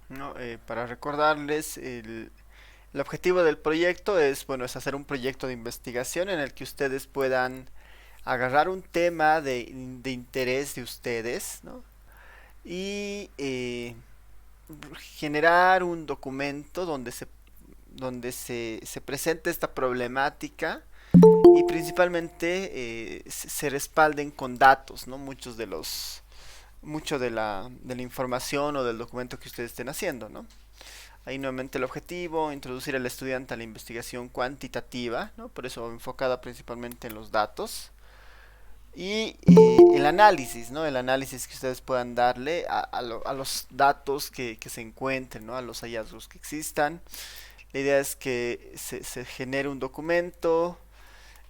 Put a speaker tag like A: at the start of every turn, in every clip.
A: ¿no? Para recordarles, el objetivo del proyecto es, bueno, es hacer un proyecto de investigación en el que ustedes puedan agarrar un tema de interés de ustedes, ¿no? Y generar un documento donde se presente esta problemática y principalmente se respalden con datos, ¿no? Mucho de la información o del documento que ustedes estén haciendo, ¿no? Ahí nuevamente el objetivo, introducir al estudiante a la investigación cuantitativa, ¿no? Por eso enfocada principalmente en los datos. Y el análisis, ¿no? El análisis que ustedes puedan darle a los datos que se encuentren, ¿no? A los hallazgos que existan. La idea es que se genere un documento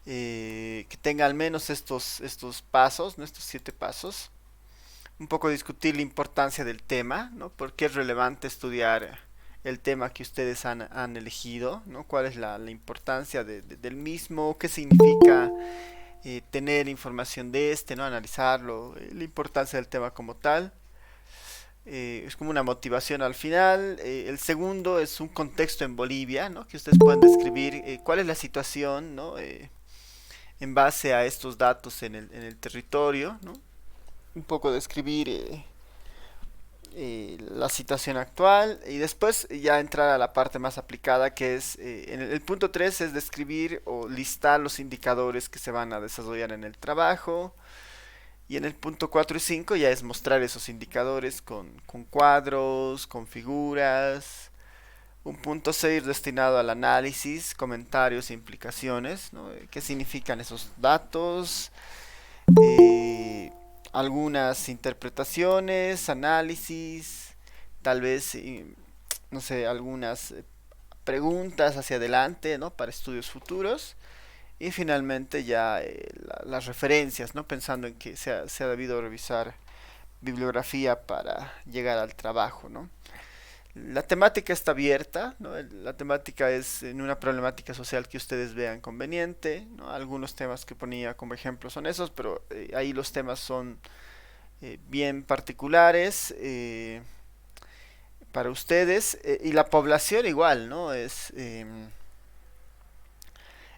A: que tenga al menos estos pasos, ¿no? Estos 7 pasos. Un poco discutir la importancia del tema, ¿no? ¿Por qué es relevante estudiar el tema que ustedes han elegido, ¿no? ¿Cuál es la importancia del mismo? ¿Qué significa tener información de este, ¿no? Analizarlo, la importancia del tema como tal. Es como una motivación al final. El segundo es un contexto en Bolivia, ¿no? Que ustedes pueden describir cuál es la situación, ¿no? En base a estos datos en el territorio, ¿no? Un poco describir la situación actual y después ya entrar a la parte más aplicada que es, en el punto 3 es describir o listar los indicadores que se van a desarrollar en el trabajo. Y en el punto 4 y 5 ya es mostrar esos indicadores con cuadros, con figuras. Un punto 6 destinado al análisis, comentarios e implicaciones, ¿no? ¿Qué significan esos datos? Eh, Algunas interpretaciones, análisis, tal vez, no sé, algunas preguntas hacia adelante, ¿no? Para estudios futuros. Y finalmente ya las referencias, ¿no? Pensando en que se ha debido revisar bibliografía para llegar al trabajo, ¿no? La temática está abierta, ¿no? La temática es en una problemática social que ustedes vean conveniente, ¿no? Algunos temas que ponía como ejemplo son esos, pero ahí los temas son bien particulares para ustedes y la población igual, ¿no?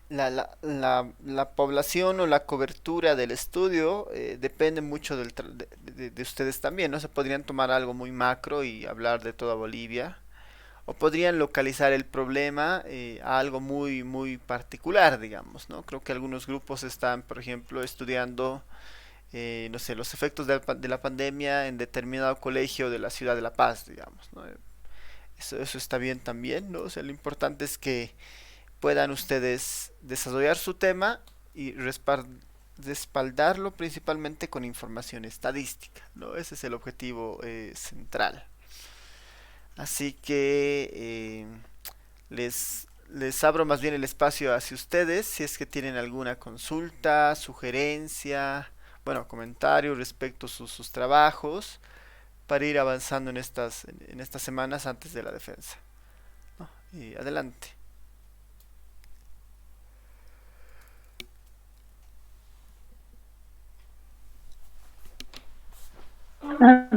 A: La población o la cobertura del estudio depende mucho de ustedes también, ¿no? Se podrían tomar algo muy macro y hablar de toda Bolivia, o podrían localizar el problema a algo muy, muy particular, digamos, ¿no? Creo que algunos grupos están, por ejemplo, estudiando, no sé, los efectos de la pandemia en determinado colegio de la ciudad de La Paz, digamos, ¿no? Eso está bien también, ¿no? O sea, lo importante es que puedan ustedes desarrollar su tema y respaldarlo principalmente con información estadística, ¿no? Ese es el objetivo central. Así que les abro más bien el espacio hacia ustedes si es que tienen alguna consulta, sugerencia, bueno, comentario respecto a sus trabajos para ir avanzando en estas semanas antes de la defensa, ¿no? Y adelante.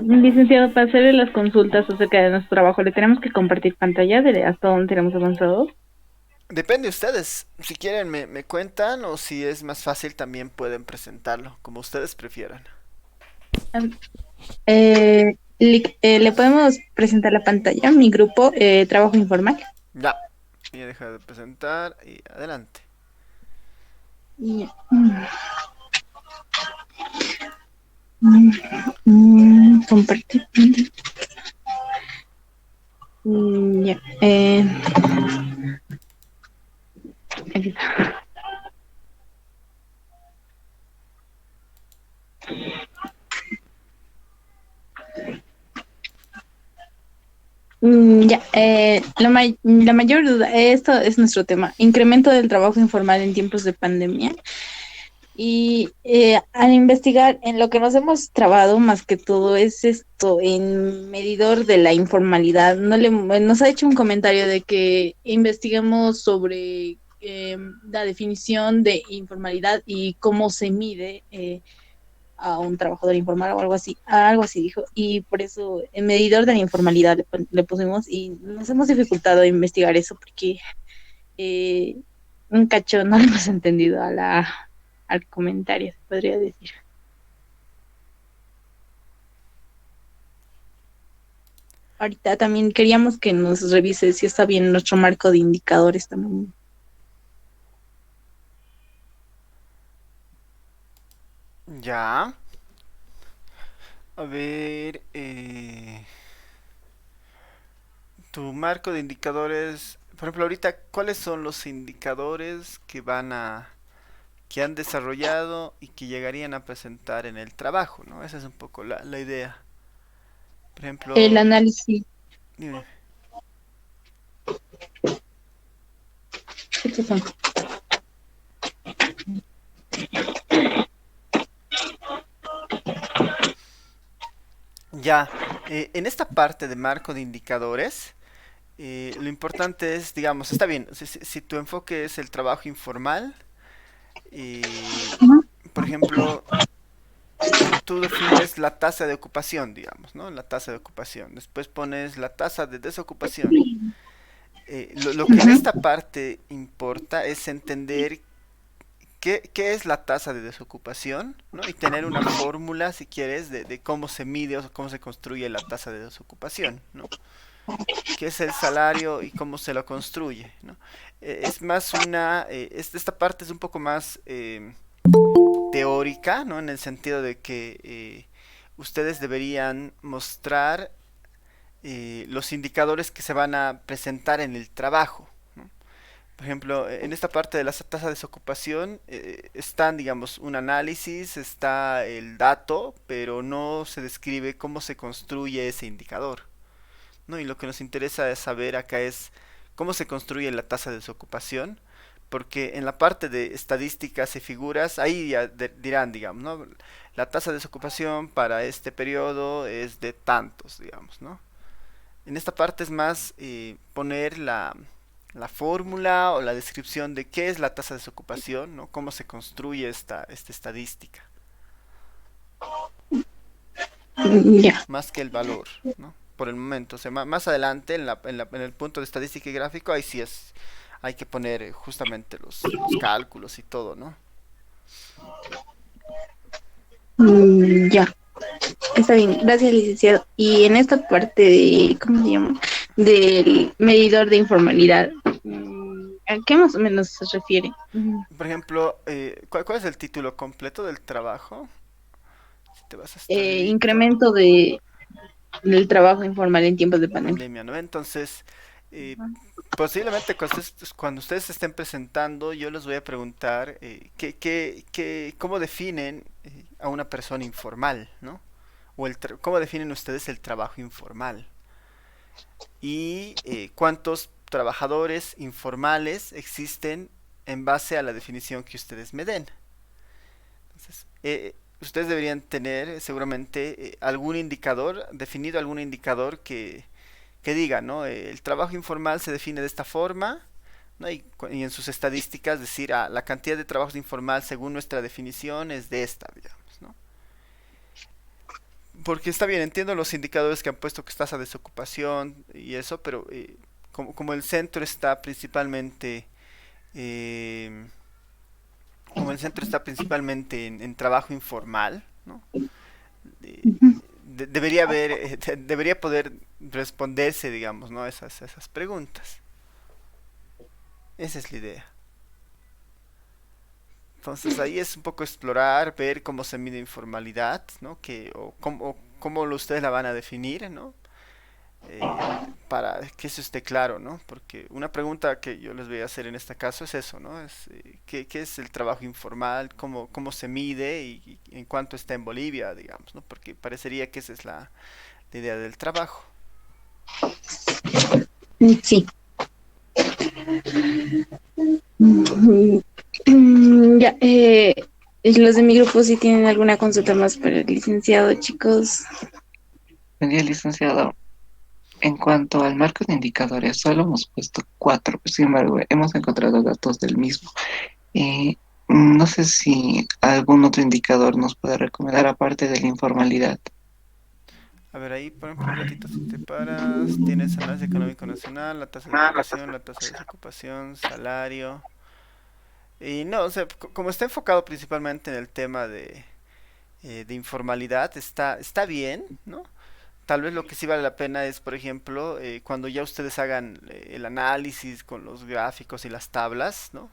B: Licenciado, para hacerle las consultas acerca de nuestro trabajo, ¿le tenemos que compartir pantalla de hasta dónde tenemos avanzado?
A: Depende de ustedes. Si quieren me cuentan o si es más fácil también pueden presentarlo, como ustedes prefieran.
B: ¿Le podemos presentar la pantalla? Mi grupo, trabajo informal.
A: Ya, ya deja de presentar y adelante.
B: Ya. Compartir. Ya. Aquí está. Ya, la mayor duda, esto es nuestro tema, incremento del trabajo informal en tiempos de pandemia. Y al investigar, en lo que nos hemos trabado más que todo es esto, en medidor de la informalidad. Nos ha hecho un comentario de que investiguemos sobre la definición de informalidad y cómo se mide. a un trabajador informal o algo así dijo, y por eso el medidor de la informalidad le pusimos y nos hemos dificultado a investigar eso porque eh, un cacho no le hemos entendido al comentario, se podría decir. Ahorita también queríamos que nos revise si está bien nuestro marco de indicadores también.
A: Ya. A ver, tu marco de indicadores, por ejemplo, ahorita, ¿cuáles son los indicadores que han desarrollado y que llegarían a presentar en el trabajo, ¿no? Esa es un poco la idea. Por
B: El
A: ejemplo,
B: análisis,
A: dime.
B: ¿qué son?
A: Ya, en esta parte de marco de indicadores, lo importante es, digamos, está bien, si tu enfoque es el trabajo informal, eh, por ejemplo, tú defines la tasa de ocupación, digamos, ¿no? La tasa de ocupación. Después pones la tasa de desocupación. Lo que en
B: Ujú.
A: esta parte importa es entender qué es la tasa de desocupación, ¿no? Y tener una fórmula, si quieres, de cómo se mide o cómo se construye la tasa de desocupación, ¿no? Qué es el salario y cómo se lo construye, ¿no? Es más esta parte es un poco más teórica, ¿no? En el sentido de que ustedes deberían mostrar los indicadores que se van a presentar en el trabajo, ¿no? Por ejemplo, en esta parte de la tasa de desocupación están, digamos, un análisis, está el dato, pero no se describe cómo se construye ese indicador, ¿no? Y lo que nos interesa es saber acá es cómo se construye la tasa de desocupación, porque en la parte de estadísticas y figuras, ahí ya dirán, digamos, ¿no? La tasa de desocupación para este periodo es de tantos, digamos, ¿no? En esta parte es más poner la fórmula o la descripción de qué es la tasa de desocupación, ¿no? Cómo se construye esta estadística,
B: Ya.
A: más que el valor, ¿no? Por el momento, o sea, más adelante en el punto de estadística y gráfico, ahí sí hay que poner justamente los cálculos y todo, ¿no?
B: Ya, está bien, gracias, licenciado. Y en esta parte de, ¿cómo se llama? Del medidor de informalidad, ¿a qué más o menos se refiere?
A: Por ejemplo, ¿cuál es el título completo del trabajo? Si te vas hasta arribita,
B: Incremento del trabajo informal en tiempos de pandemia.
A: pandemia, ¿no? Entonces, posiblemente cuando ustedes se estén presentando, yo les voy a preguntar cómo definen a una persona informal, ¿no? O cómo definen ustedes el trabajo informal. Y cuántos trabajadores informales existen en base a la definición que ustedes me den. Entonces, ustedes deberían tener seguramente algún indicador, definido algún indicador que diga, ¿no? El trabajo informal se define de esta forma, ¿no? Y en sus estadísticas decir, ah, la cantidad de trabajos informal según nuestra definición es de esta, digamos, ¿no? Porque está bien, entiendo los indicadores que han puesto que es tasa de desocupación y eso, pero como el centro está principalmente eh, como el centro está principalmente en trabajo informal, ¿no? Eh, debería haber, debería poder responderse, digamos, ¿no? Esas preguntas. Esa es la idea. Entonces ahí es un poco explorar, ver cómo se mide informalidad, ¿no? O cómo ustedes la van a definir, ¿no? Para que eso esté claro, ¿no? Porque una pregunta que yo les voy a hacer en este caso es eso, ¿no? Es, ¿qué es el trabajo informal? ¿Cómo se mide? Y en cuánto está en Bolivia, digamos, ¿no? Porque parecería que esa es la idea del trabajo.
B: Sí. Ya, los de mi grupo si tienen alguna consulta más para el licenciado, chicos.
C: Buen día, licenciado. En cuanto al marco de indicadores, solo hemos puesto cuatro, sin embargo, hemos encontrado datos del mismo. No sé si algún otro indicador nos puede recomendar aparte de la informalidad.
A: A ver, ahí, por ejemplo, un ratito si te paras, tienes análisis económico nacional, la tasa de ocupación, la tasa de desocupación, salario. Y no, o sea, como está enfocado principalmente en el tema de informalidad, está bien, ¿no? Tal vez lo que sí vale la pena es, por ejemplo, cuando ya ustedes hagan el análisis con los gráficos y las tablas, ¿no?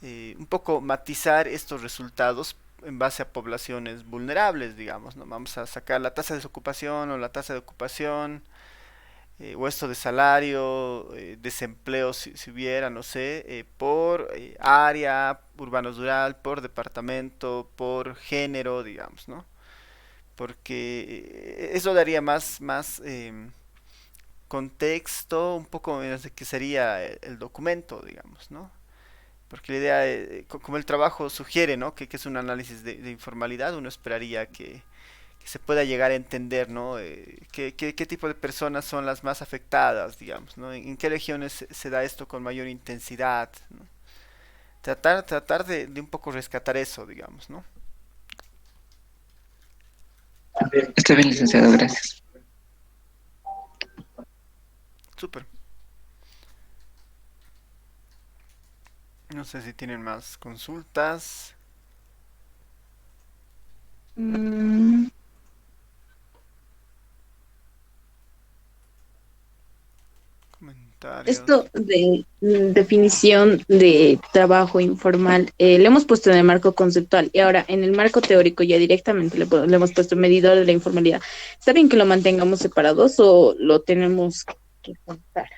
A: Un poco matizar estos resultados en base a poblaciones vulnerables, digamos, ¿no? Vamos a sacar la tasa de desocupación o la tasa de ocupación, o esto de salario, desempleo si hubiera, no sé, por área, urbano-rural, por departamento, por género, digamos, ¿no? Porque eso daría más contexto, un poco menos de qué sería el documento, digamos, ¿no? Porque la idea, como el trabajo sugiere, ¿no? Que es un análisis de informalidad, uno esperaría que se pueda llegar a entender, ¿no? Qué tipo de personas son las más afectadas, digamos, ¿no? En qué regiones se da esto con mayor intensidad, ¿no? Tratar de un poco rescatar eso, digamos, ¿no?
C: Está bien, licenciado, gracias.
A: Súper. No sé si tienen más consultas,
B: Mm,
A: comentarios.
B: Esto de definición de trabajo informal, le hemos puesto en el marco conceptual y ahora en el marco teórico ya directamente le hemos puesto medidor de la informalidad. ¿Está bien que lo mantengamos separados o lo tenemos que contar?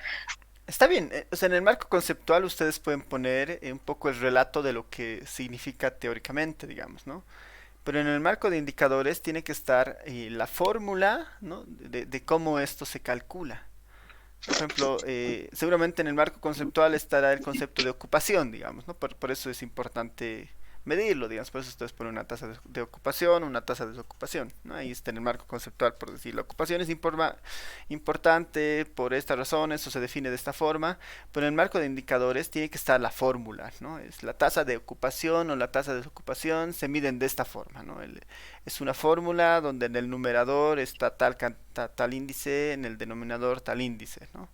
A: Está bien, o sea, en el marco conceptual ustedes pueden poner un poco el relato de lo que significa teóricamente, digamos, ¿no? Pero en el marco de indicadores tiene que estar la fórmula, ¿no? De cómo esto se calcula. Por ejemplo, seguramente en el marco conceptual estará el concepto de ocupación, digamos, ¿no? Por eso es importante medirlo, digamos, por eso ustedes ponen una tasa de ocupación, una tasa de desocupación, ¿no? Ahí está en el marco conceptual, por decir, la ocupación es importante por estas razones, o se define de esta forma, pero en el marco de indicadores tiene que estar la fórmula, ¿no? Es la tasa de ocupación o la tasa de desocupación se miden de esta forma, ¿no? Es una fórmula donde en el numerador está tal índice, en el denominador tal índice, ¿no?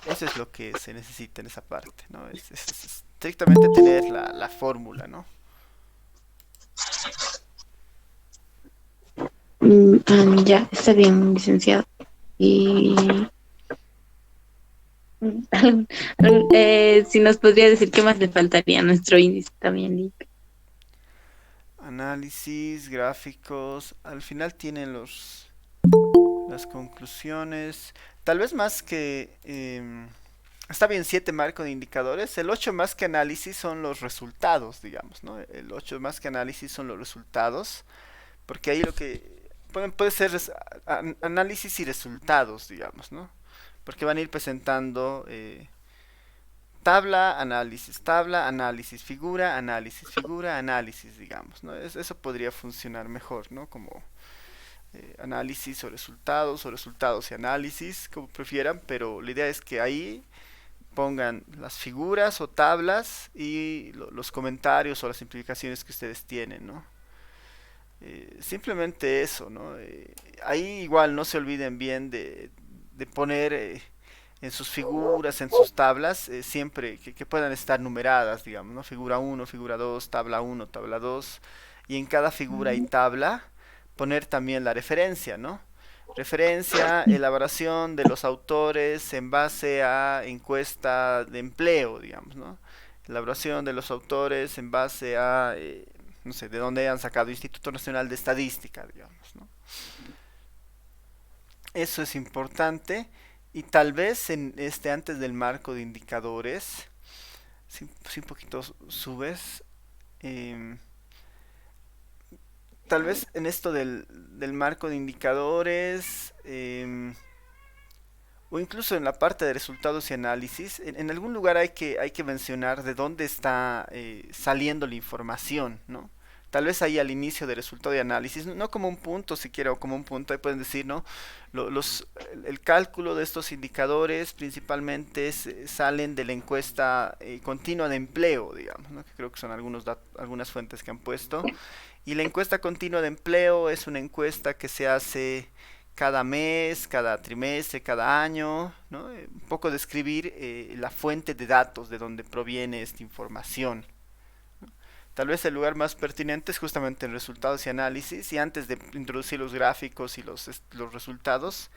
A: Eso es lo que se necesita en esa parte, ¿no? Es estrictamente tener la fórmula, ¿no?
B: Ya, está bien, licenciado. Y si nos podría decir qué más le faltaría a nuestro índice también, Lick.
A: Análisis, gráficos, al final tienen las conclusiones, tal vez más que... está bien 7 marcos de indicadores, el 8 más que análisis son los resultados, digamos, ¿no? El 8 más que análisis son los resultados, porque ahí lo que puede ser análisis y resultados, digamos, ¿no? Porque van a ir presentando tabla, análisis, figura, análisis, digamos, ¿no? Eso podría funcionar mejor, ¿no? Como análisis o resultados y análisis, como prefieran, pero la idea es que ahí pongan las figuras o tablas y los comentarios o las simplificaciones que ustedes tienen, ¿no? Simplemente eso, ¿no? Ahí igual no se olviden bien de poner en sus figuras, en sus tablas, siempre que puedan estar numeradas, digamos, ¿no? Figura uno, figura 2, tabla uno, tabla 2 y en cada figura y tabla poner también la referencia, ¿no? Referencia, elaboración de los autores en base a encuesta de empleo, digamos, ¿no? Elaboración de los autores en base a, no sé, de dónde han sacado Instituto Nacional de Estadística, digamos, ¿no? Eso es importante y tal vez en antes del marco de indicadores, si un poquito subes, em, tal vez en esto del marco de indicadores, o incluso en la parte de resultados y análisis, en algún lugar hay que mencionar de dónde está saliendo la información, ¿no? tal vez ahí al inicio del resultado de análisis, no como un punto siquiera o como un punto, ahí pueden decir, ¿no? El cálculo de estos indicadores principalmente salen de la encuesta continua de empleo, digamos, ¿no? Que creo que son algunas fuentes que han puesto. Y la encuesta continua de empleo es una encuesta que se hace cada mes, cada trimestre, cada año, ¿no? Un poco describir la fuente de datos de donde proviene esta información. Tal vez el lugar más pertinente es justamente en resultados y análisis, y antes de introducir los gráficos y los resultados,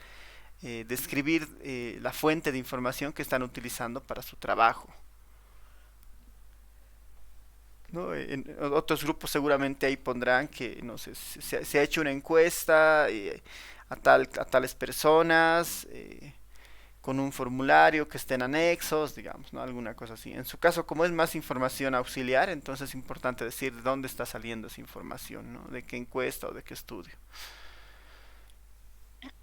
A: describir la fuente de información que están utilizando para su trabajo. ¿No? En otros grupos seguramente ahí pondrán que no sé, se ha hecho una encuesta a tales personas con un formulario que esté en anexos, digamos, ¿no? Alguna cosa así. En su caso, como es más información auxiliar, entonces es importante decir de dónde está saliendo esa información, ¿no? De qué encuesta o de qué estudio.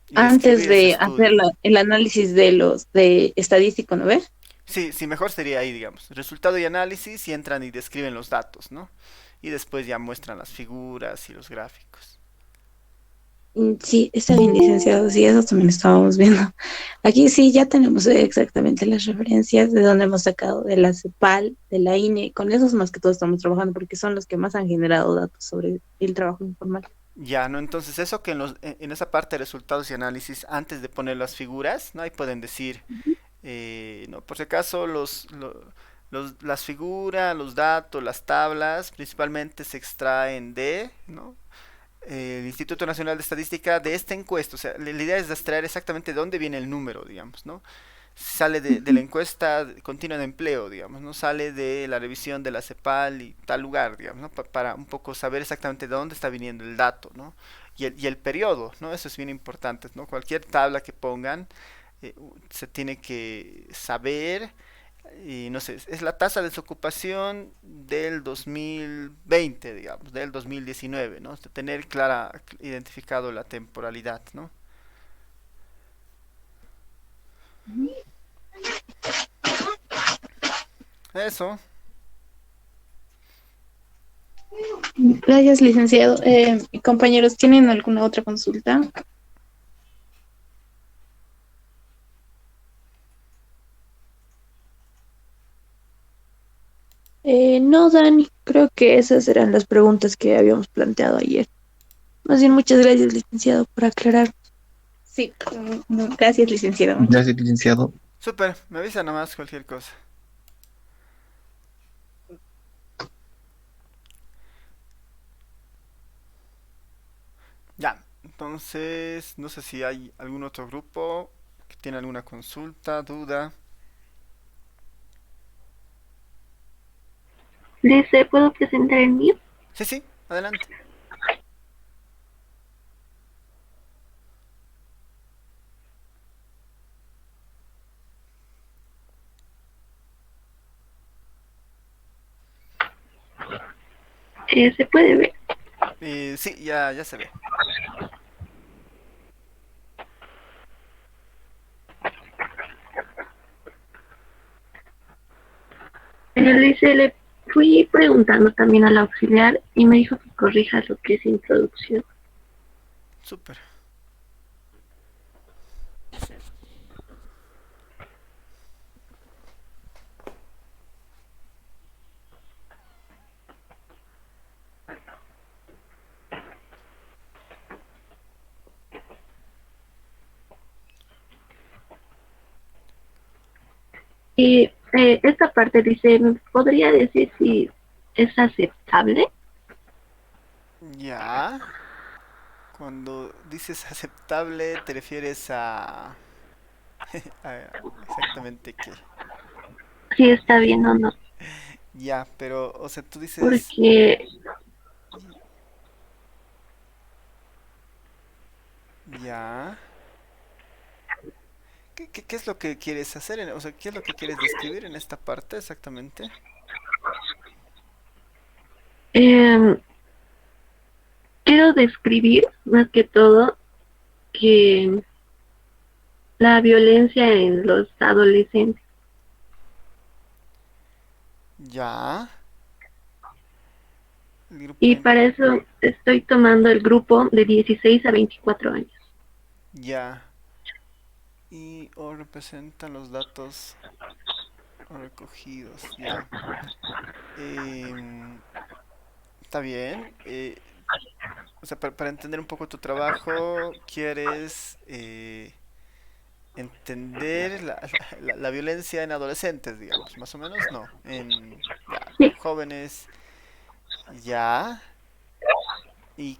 A: Y
B: Antes
A: describir ese
B: de hacer
A: estudio.
B: el análisis de los de estadístico, ¿no ves?
A: Sí, sí, mejor sería ahí, digamos. Resultado y análisis y entran y describen los datos, ¿no? Y después ya muestran las figuras y los gráficos.
B: Sí, está bien, licenciado. Sí, eso también estábamos viendo. Aquí sí, ya tenemos exactamente las referencias de donde hemos sacado de la CEPAL, de la INE. Con esos más que todo estamos trabajando porque son los que más han generado datos sobre el trabajo informal.
A: Ya, ¿no? Entonces eso que en esa parte de resultados y análisis, antes de poner las figuras, ¿no? Ahí pueden decir, no, por si acaso las figuras, los datos, las tablas, principalmente se extraen de, ¿no? El Instituto Nacional de Estadística de esta encuesta. O sea, la idea es extraer exactamente de dónde viene el número, digamos, ¿no? Sale de la encuesta continua de empleo, digamos, ¿no? Sale de la revisión de la CEPAL y tal lugar, digamos, ¿no? Para un poco saber exactamente de dónde está viniendo el dato, ¿no? Y el periodo, ¿no? Eso es bien importante, ¿no? Cualquier tabla que pongan se tiene que saber y no sé, es la tasa de desocupación del 2020, digamos, del 2019, ¿no? Tener clara, identificado la temporalidad, ¿no? Eso.
B: Gracias, licenciado. Compañeros, ¿tienen alguna otra consulta? No, Dani, creo que esas eran las preguntas que habíamos planteado ayer. Más bien, muchas gracias, licenciado, por aclarar. Sí, gracias, licenciado.
C: Gracias, licenciado.
A: Súper, me avisa nomás cualquier cosa. Ya, entonces, no sé si hay algún otro grupo que tiene alguna consulta, duda.
D: Dice, ¿puedo presentar el mío?
A: Sí, sí, adelante.
D: Se puede ver.
A: Sí, ya se ve.
D: Él dice, le fui preguntando también al auxiliar y me dijo que corrija lo que es introducción.
A: Súper.
D: Y esta parte dice, ¿me podría decir si es aceptable?
A: Ya. Cuando dices aceptable, te refieres exactamente qué.
D: Si está bien o no.
A: Ya, pero, o sea, tú dices,
D: Porque
A: ya. ¿Qué es lo que quieres hacer? O sea, ¿qué es lo que quieres describir en esta parte exactamente?
D: eh, quiero describir más que todo que la violencia en los adolescentes.
A: Ya. El grupo
D: Y para eso estoy tomando el grupo de 16 a 24 años.
A: ya. Y o representan los datos recogidos, ya. Em, Está bien. O sea, para entender un poco tu trabajo, quieres entender la violencia en adolescentes, digamos, más o menos, no. En ya,
D: Sí,
A: jóvenes, ya. ¿Y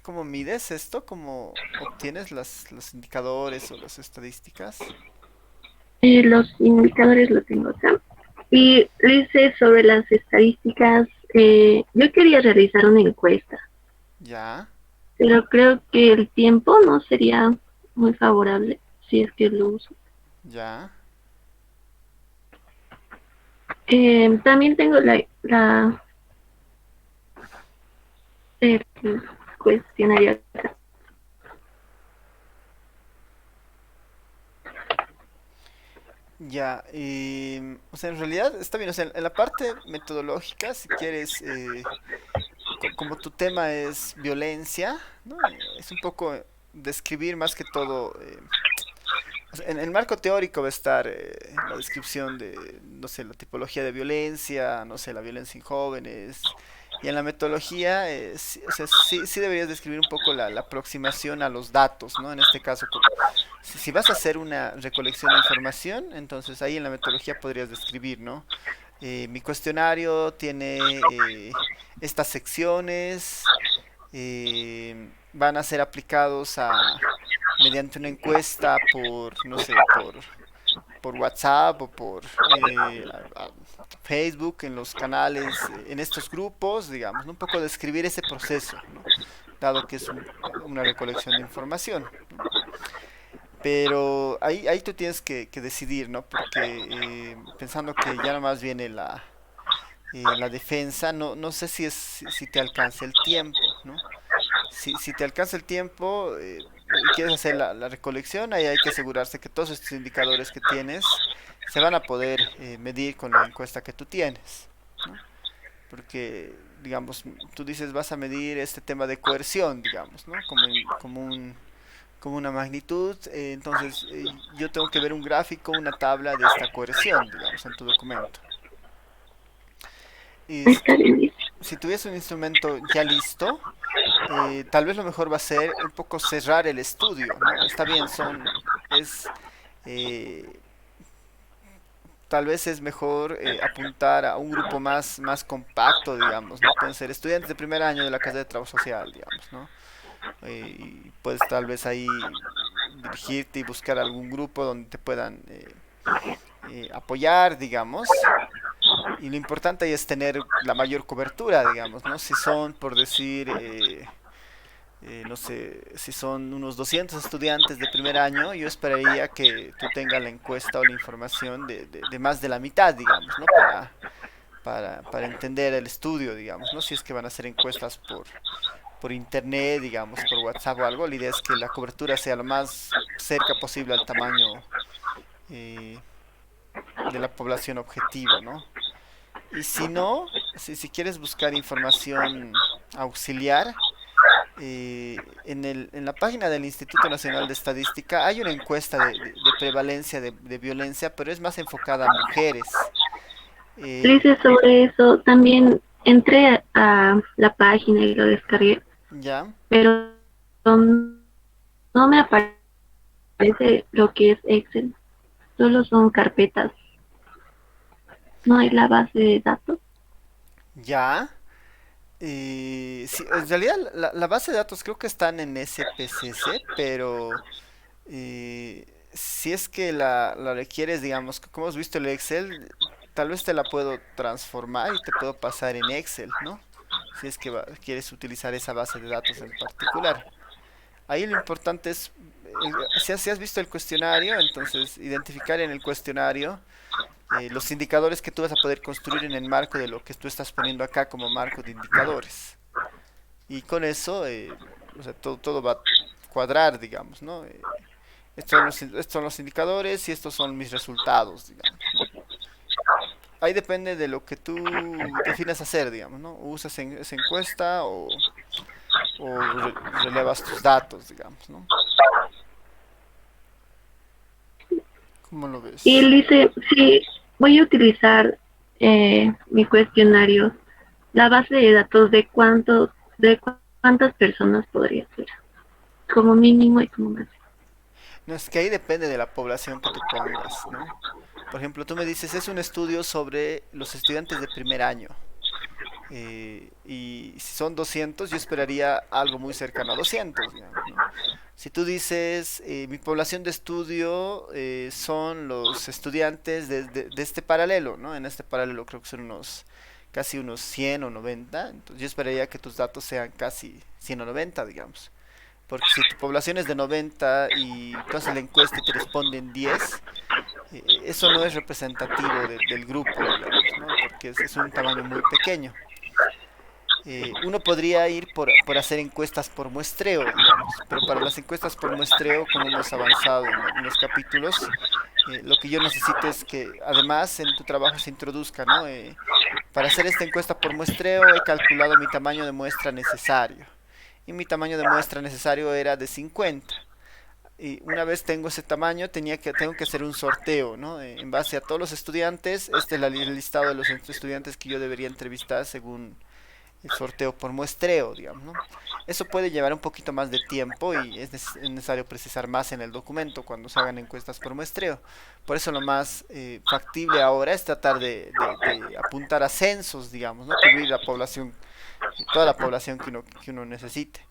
A: cómo mides esto? ¿Cómo obtienes los indicadores o las estadísticas?
D: los indicadores los tengo acá. Y dice sobre las estadísticas, yo quería realizar una encuesta,
A: Ya,
D: pero creo que el tiempo no sería muy favorable si es que lo uso.
A: ya.
D: También tengo el cuestionario acá.
A: Ya, o sea, en realidad está bien, o sea, en la parte metodológica, si quieres, como tu tema es violencia, ¿no? Es un poco describir más que todo, o sea, en el marco teórico va a estar la descripción de, no sé, la tipología de violencia, no sé, la violencia en jóvenes, y en la metodología, o sea, sí deberías describir un poco la aproximación a los datos, ¿no? En este caso, si vas a hacer una recolección de información, entonces ahí en la metodología podrías describir, ¿no? Mi cuestionario tiene estas secciones, van a ser aplicados mediante una encuesta por, no sé, por WhatsApp o por Facebook, en los canales, en estos grupos, digamos, ¿no? Un poco describir ese proceso, ¿no? Dado que es una recolección de información, ¿no? Pero ahí tú tienes que decidir, ¿no? Porque pensando que ya nomás viene la defensa, no sé si te alcanza el tiempo, ¿no? Si te alcanza el tiempo y quieres hacer la recolección, ahí hay que asegurarse que todos estos indicadores que tienes se van a poder medir con la encuesta que tú tienes, ¿no? Porque, digamos, tú dices vas a medir este tema de coerción, digamos, ¿no? Como una magnitud, entonces yo tengo que ver un gráfico, una tabla de esta coerción, digamos, en tu documento. Y
D: Está bien, dice.
A: si tuviese un instrumento ya listo, tal vez lo mejor va a ser un poco cerrar el estudio, ¿no? Está bien, eh, tal vez es mejor apuntar a un grupo más compacto, digamos, ¿no? Pueden ser estudiantes de primer año de la carrera de trabajo social, digamos, ¿no? Y puedes tal vez ahí dirigirte y buscar algún grupo donde te puedan apoyar, digamos. Y lo importante ahí es tener la mayor cobertura, digamos, ¿no? Si son, por decir, no sé, si son unos 200 estudiantes de primer año, yo esperaría que tú tengas la encuesta o la información de más de la mitad, digamos, ¿no? Para entender el estudio, digamos, ¿no? Si es que van a hacer encuestas por internet, digamos, por WhatsApp o algo, la idea es que la cobertura sea lo más cerca posible al tamaño eh, de la población objetivo, ¿no? Y si no, si quieres buscar información auxiliar, en la página del Instituto Nacional de Estadística hay una encuesta de prevalencia de violencia, pero es más enfocada a mujeres. Eh,
D: Dice sobre eso, también entré a la página y lo descargué,
A: ¿Ya?
D: pero um, no me aparece lo que es Excel, solo son carpetas, no hay la base de datos.
A: ¿Ya? Sí, en realidad la base de datos creo que están en SPSS, pero si es que la requieres, digamos, como has visto el Excel, tal vez te la puedo transformar y te puedo pasar en Excel, ¿no? Si es que quieres utilizar esa base de datos en particular. Ahí lo importante es, si has visto el cuestionario, entonces identificar en el cuestionario los indicadores que tú vas a poder construir en el marco de lo que tú estás poniendo acá como marco de indicadores. Y con eso, o sea, todo va a cuadrar, digamos, ¿no? Estos son los indicadores y estos son mis resultados, digamos, ¿no? ahí depende de lo que tú definas hacer, digamos, ¿no? Usas esa encuesta o relevas tus datos, digamos, ¿no? ¿Cómo lo
D: Y
A: ves?
D: él dice, si voy a utilizar mi cuestionario, la base de datos de cuántas personas podría ser, como mínimo y como máximo.
A: No, es que ahí depende de la población que tú pongas, ¿no? Por ejemplo, tú me dices, es un estudio sobre los estudiantes de primer año. Y si son 200 yo esperaría algo muy cercano a 200, digamos, ¿no? Si tú dices, mi población de estudio son los estudiantes de este paralelo, ¿no? En este paralelo creo que son casi unos 100 o 90, entonces yo esperaría que tus datos sean casi 100 o 90, digamos. Porque si tu población es de 90 y tú haces la encuesta y te responden 10, eso no es representativo del grupo, digamos, ¿no? Porque es un tamaño muy pequeño. Uno podría ir por hacer encuestas por muestreo, digamos, pero para las encuestas por muestreo, como hemos avanzado en los capítulos, lo que yo necesito es que además en tu trabajo se introduzca, ¿no? Para hacer esta encuesta por muestreo he calculado mi tamaño de muestra necesario y mi tamaño de muestra necesario era de 50. Y una vez tengo ese tamaño, tengo que hacer un sorteo, ¿no? En base a todos los estudiantes, este es el listado de los estudiantes que yo debería entrevistar según el sorteo por muestreo, digamos, ¿no? Eso puede llevar un poquito más de tiempo y es necesario precisar más en el documento cuando se hagan encuestas por muestreo. Por eso lo más factible ahora es tratar de apuntar a censos, digamos, ¿no? Cubrir la población, toda la población que uno necesite.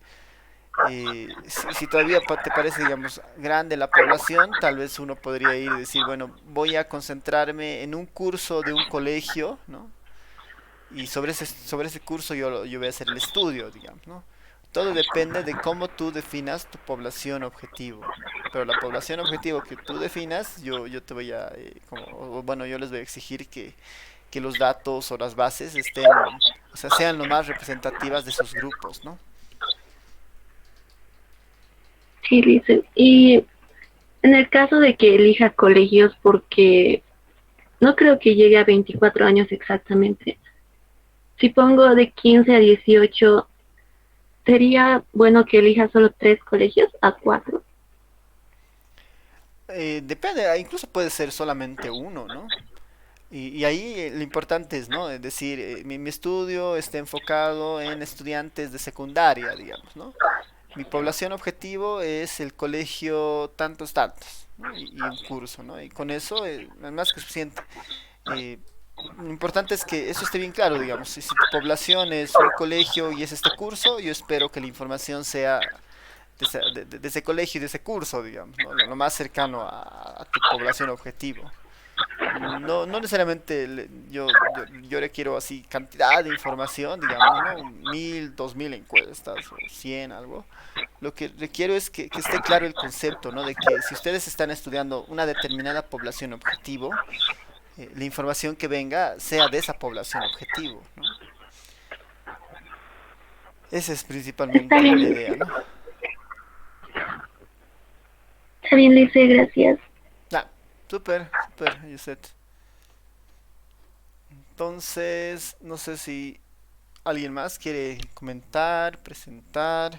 A: Si todavía te parece, digamos, grande la población, tal vez uno podría ir y decir, bueno, voy a concentrarme en un curso de un colegio, ¿no? Y sobre ese curso yo voy a hacer el estudio, digamos, ¿no? Todo depende de cómo tú definas tu población objetivo. Pero la población objetivo que tú definas, yo te voy a, bueno, yo les voy a exigir que los datos o las bases estén, o sea, sean lo más representativas de esos grupos, ¿no?
D: Sí, dice. Y en el caso de que elija colegios, porque no creo que llegue a 24 años exactamente. Si pongo de 15 a 18, sería bueno que elija solo 3 colegios a 4.
A: Depende, incluso puede ser solamente uno, ¿no? Y ahí lo importante es, ¿no? Es decir, mi estudio está enfocado en estudiantes de secundaria, digamos, ¿no? Mi población objetivo es el colegio tantos tantos, ¿no? Y un curso, ¿no? Y con eso es más que suficiente. Eh, lo importante es que eso esté bien claro, digamos. Si tu población es un colegio y es este curso, yo espero que la información sea de ese colegio y de ese curso, digamos, ¿no? Lo más cercano a tu población objetivo. No, no necesariamente yo requiero así cantidad de información, digamos, ¿no? 1000, 2000 encuestas o 100, algo. Lo que requiero es que esté claro el concepto, ¿no? De que si ustedes están estudiando una determinada población objetivo, la información que venga sea de esa población objetivo, ¿no? Esa es
D: Está
A: principalmente la
D: bien,
A: idea, ¿no?
D: está bien, Lice, gracias.
A: Ah, súper, súper, Yuset. Entonces, no sé si alguien más quiere comentar, presentar.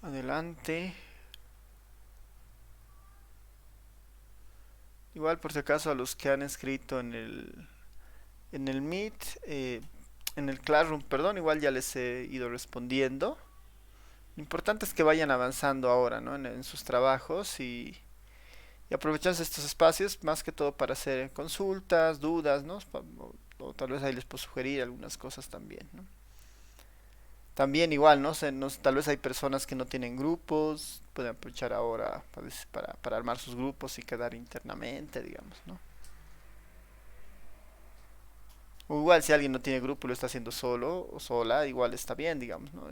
A: Adelante. Igual por si acaso a los que han escrito en el Meet, en el Classroom, perdón, igual ya les he ido respondiendo. Lo importante es que vayan avanzando ahora, ¿no? En sus trabajos y aprovecharse estos espacios más que todo para hacer consultas, dudas, ¿no? O tal vez ahí les puedo sugerir algunas cosas también, ¿no? También igual, ¿no? Tal vez hay personas que no tienen grupos, pueden aprovechar ahora para armar sus grupos y quedar internamente, digamos, ¿no? O igual si alguien no tiene grupo y lo está haciendo solo o sola, igual está bien, digamos, ¿no?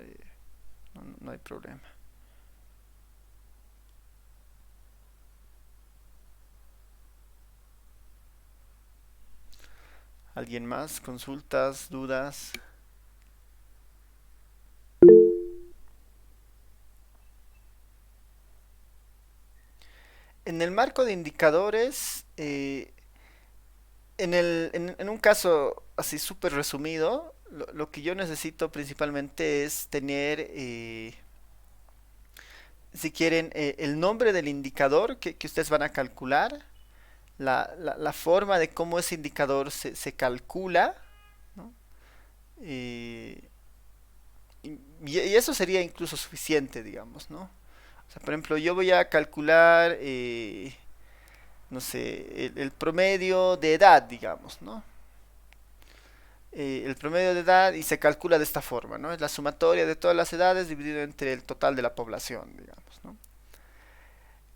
A: No hay problema. ¿Alguien más? ¿Consultas? ¿Dudas? En el marco de indicadores, en un caso así súper resumido, lo que yo necesito principalmente es tener, si quieren, el nombre del indicador que ustedes van a calcular, la forma de cómo ese indicador se calcula, ¿no? Eh, y eso sería incluso suficiente, digamos, ¿no? O sea, por ejemplo, yo voy a calcular, no sé, el promedio de edad, digamos, ¿no? El promedio de edad y se calcula de esta forma, ¿no? Es la sumatoria de todas las edades dividido entre el total de la población, digamos, ¿no?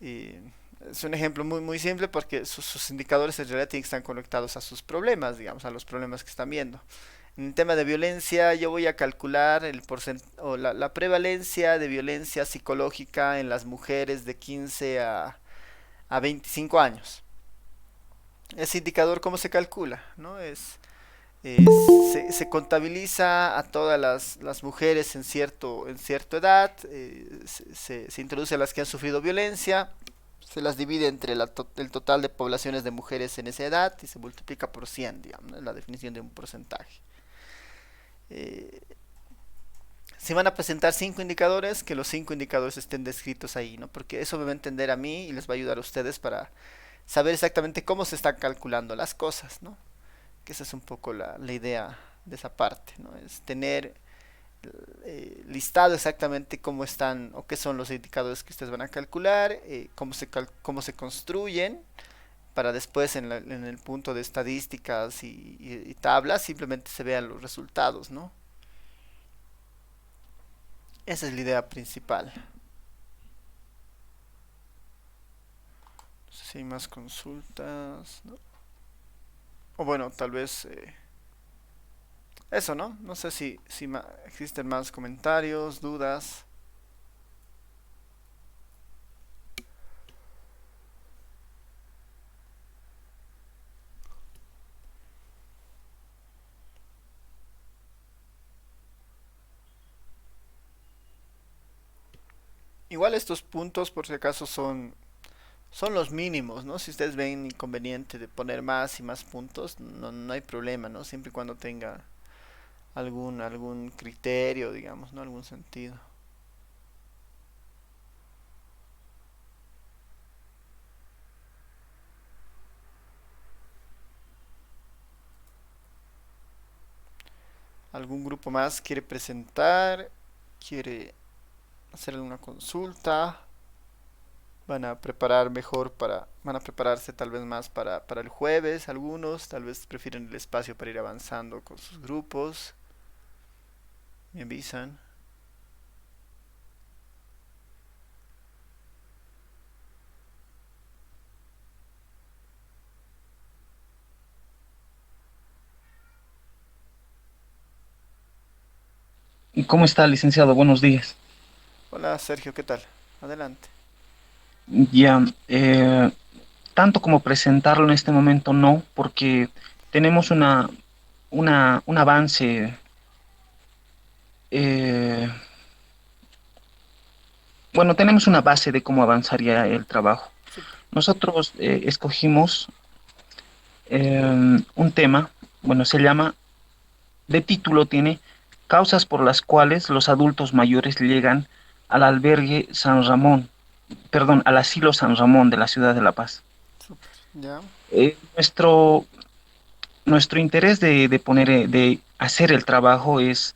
A: Y es un ejemplo muy simple porque sus indicadores en realidad tienen que estar conectados a sus problemas, digamos, a los problemas que están viendo. En el tema de violencia, yo voy a calcular o la prevalencia de violencia psicológica en las mujeres de 15 a 25 años. Ese indicador, ¿cómo se calcula? ¿No? Eh, se contabiliza a todas las mujeres en cierta edad, se introduce a las que han sufrido violencia, se las divide entre el total de poblaciones de mujeres en esa edad y se multiplica por 100, digamos, ¿no? Es la definición de un porcentaje. Eh, si van a presentar 5 indicadores, que los 5 indicadores estén descritos ahí, ¿no? Porque eso me va a entender a mí y les va a ayudar a ustedes para saber exactamente cómo se están calculando las cosas, ¿no? Que esa es un poco la idea de esa parte, ¿no? Es tener listado exactamente cómo están o qué son los indicadores que ustedes van a calcular, cómo se construyen, para después en el punto de estadísticas y tablas simplemente se vean los resultados, ¿no? Esa es la idea principal. No sé si hay más consultas, ¿no? O bueno, tal vez eso, ¿no? No sé si existen más comentarios, dudas. Igual estos puntos, por si acaso, son los mínimos, ¿no? Si ustedes ven inconveniente de poner más y más puntos, no hay problema, ¿no? Siempre y cuando tenga algún criterio, digamos, ¿no? Algún sentido. ¿Algún grupo más quiere presentar? ¿Quiere hacer alguna consulta? Van a prepararse tal vez más para el jueves, algunos, tal vez prefieren el espacio para ir avanzando con sus grupos. Me avisan.
E: ¿Cómo está, licenciado? Buenos días.
A: Hola Sergio, ¿qué tal? Adelante.
E: Ya, tanto como presentarlo en este momento, no, porque tenemos un avance, eh, bueno, tenemos una base de cómo avanzaría el trabajo.
A: Súper.
E: Nosotros escogimos un tema, bueno, se llama, de título tiene Causas por las cuales los adultos mayores llegan al albergue San Ramón, perdón, al asilo San Ramón de la ciudad de La Paz.
A: Súper. Ya.
E: Nuestro interés de hacer el trabajo es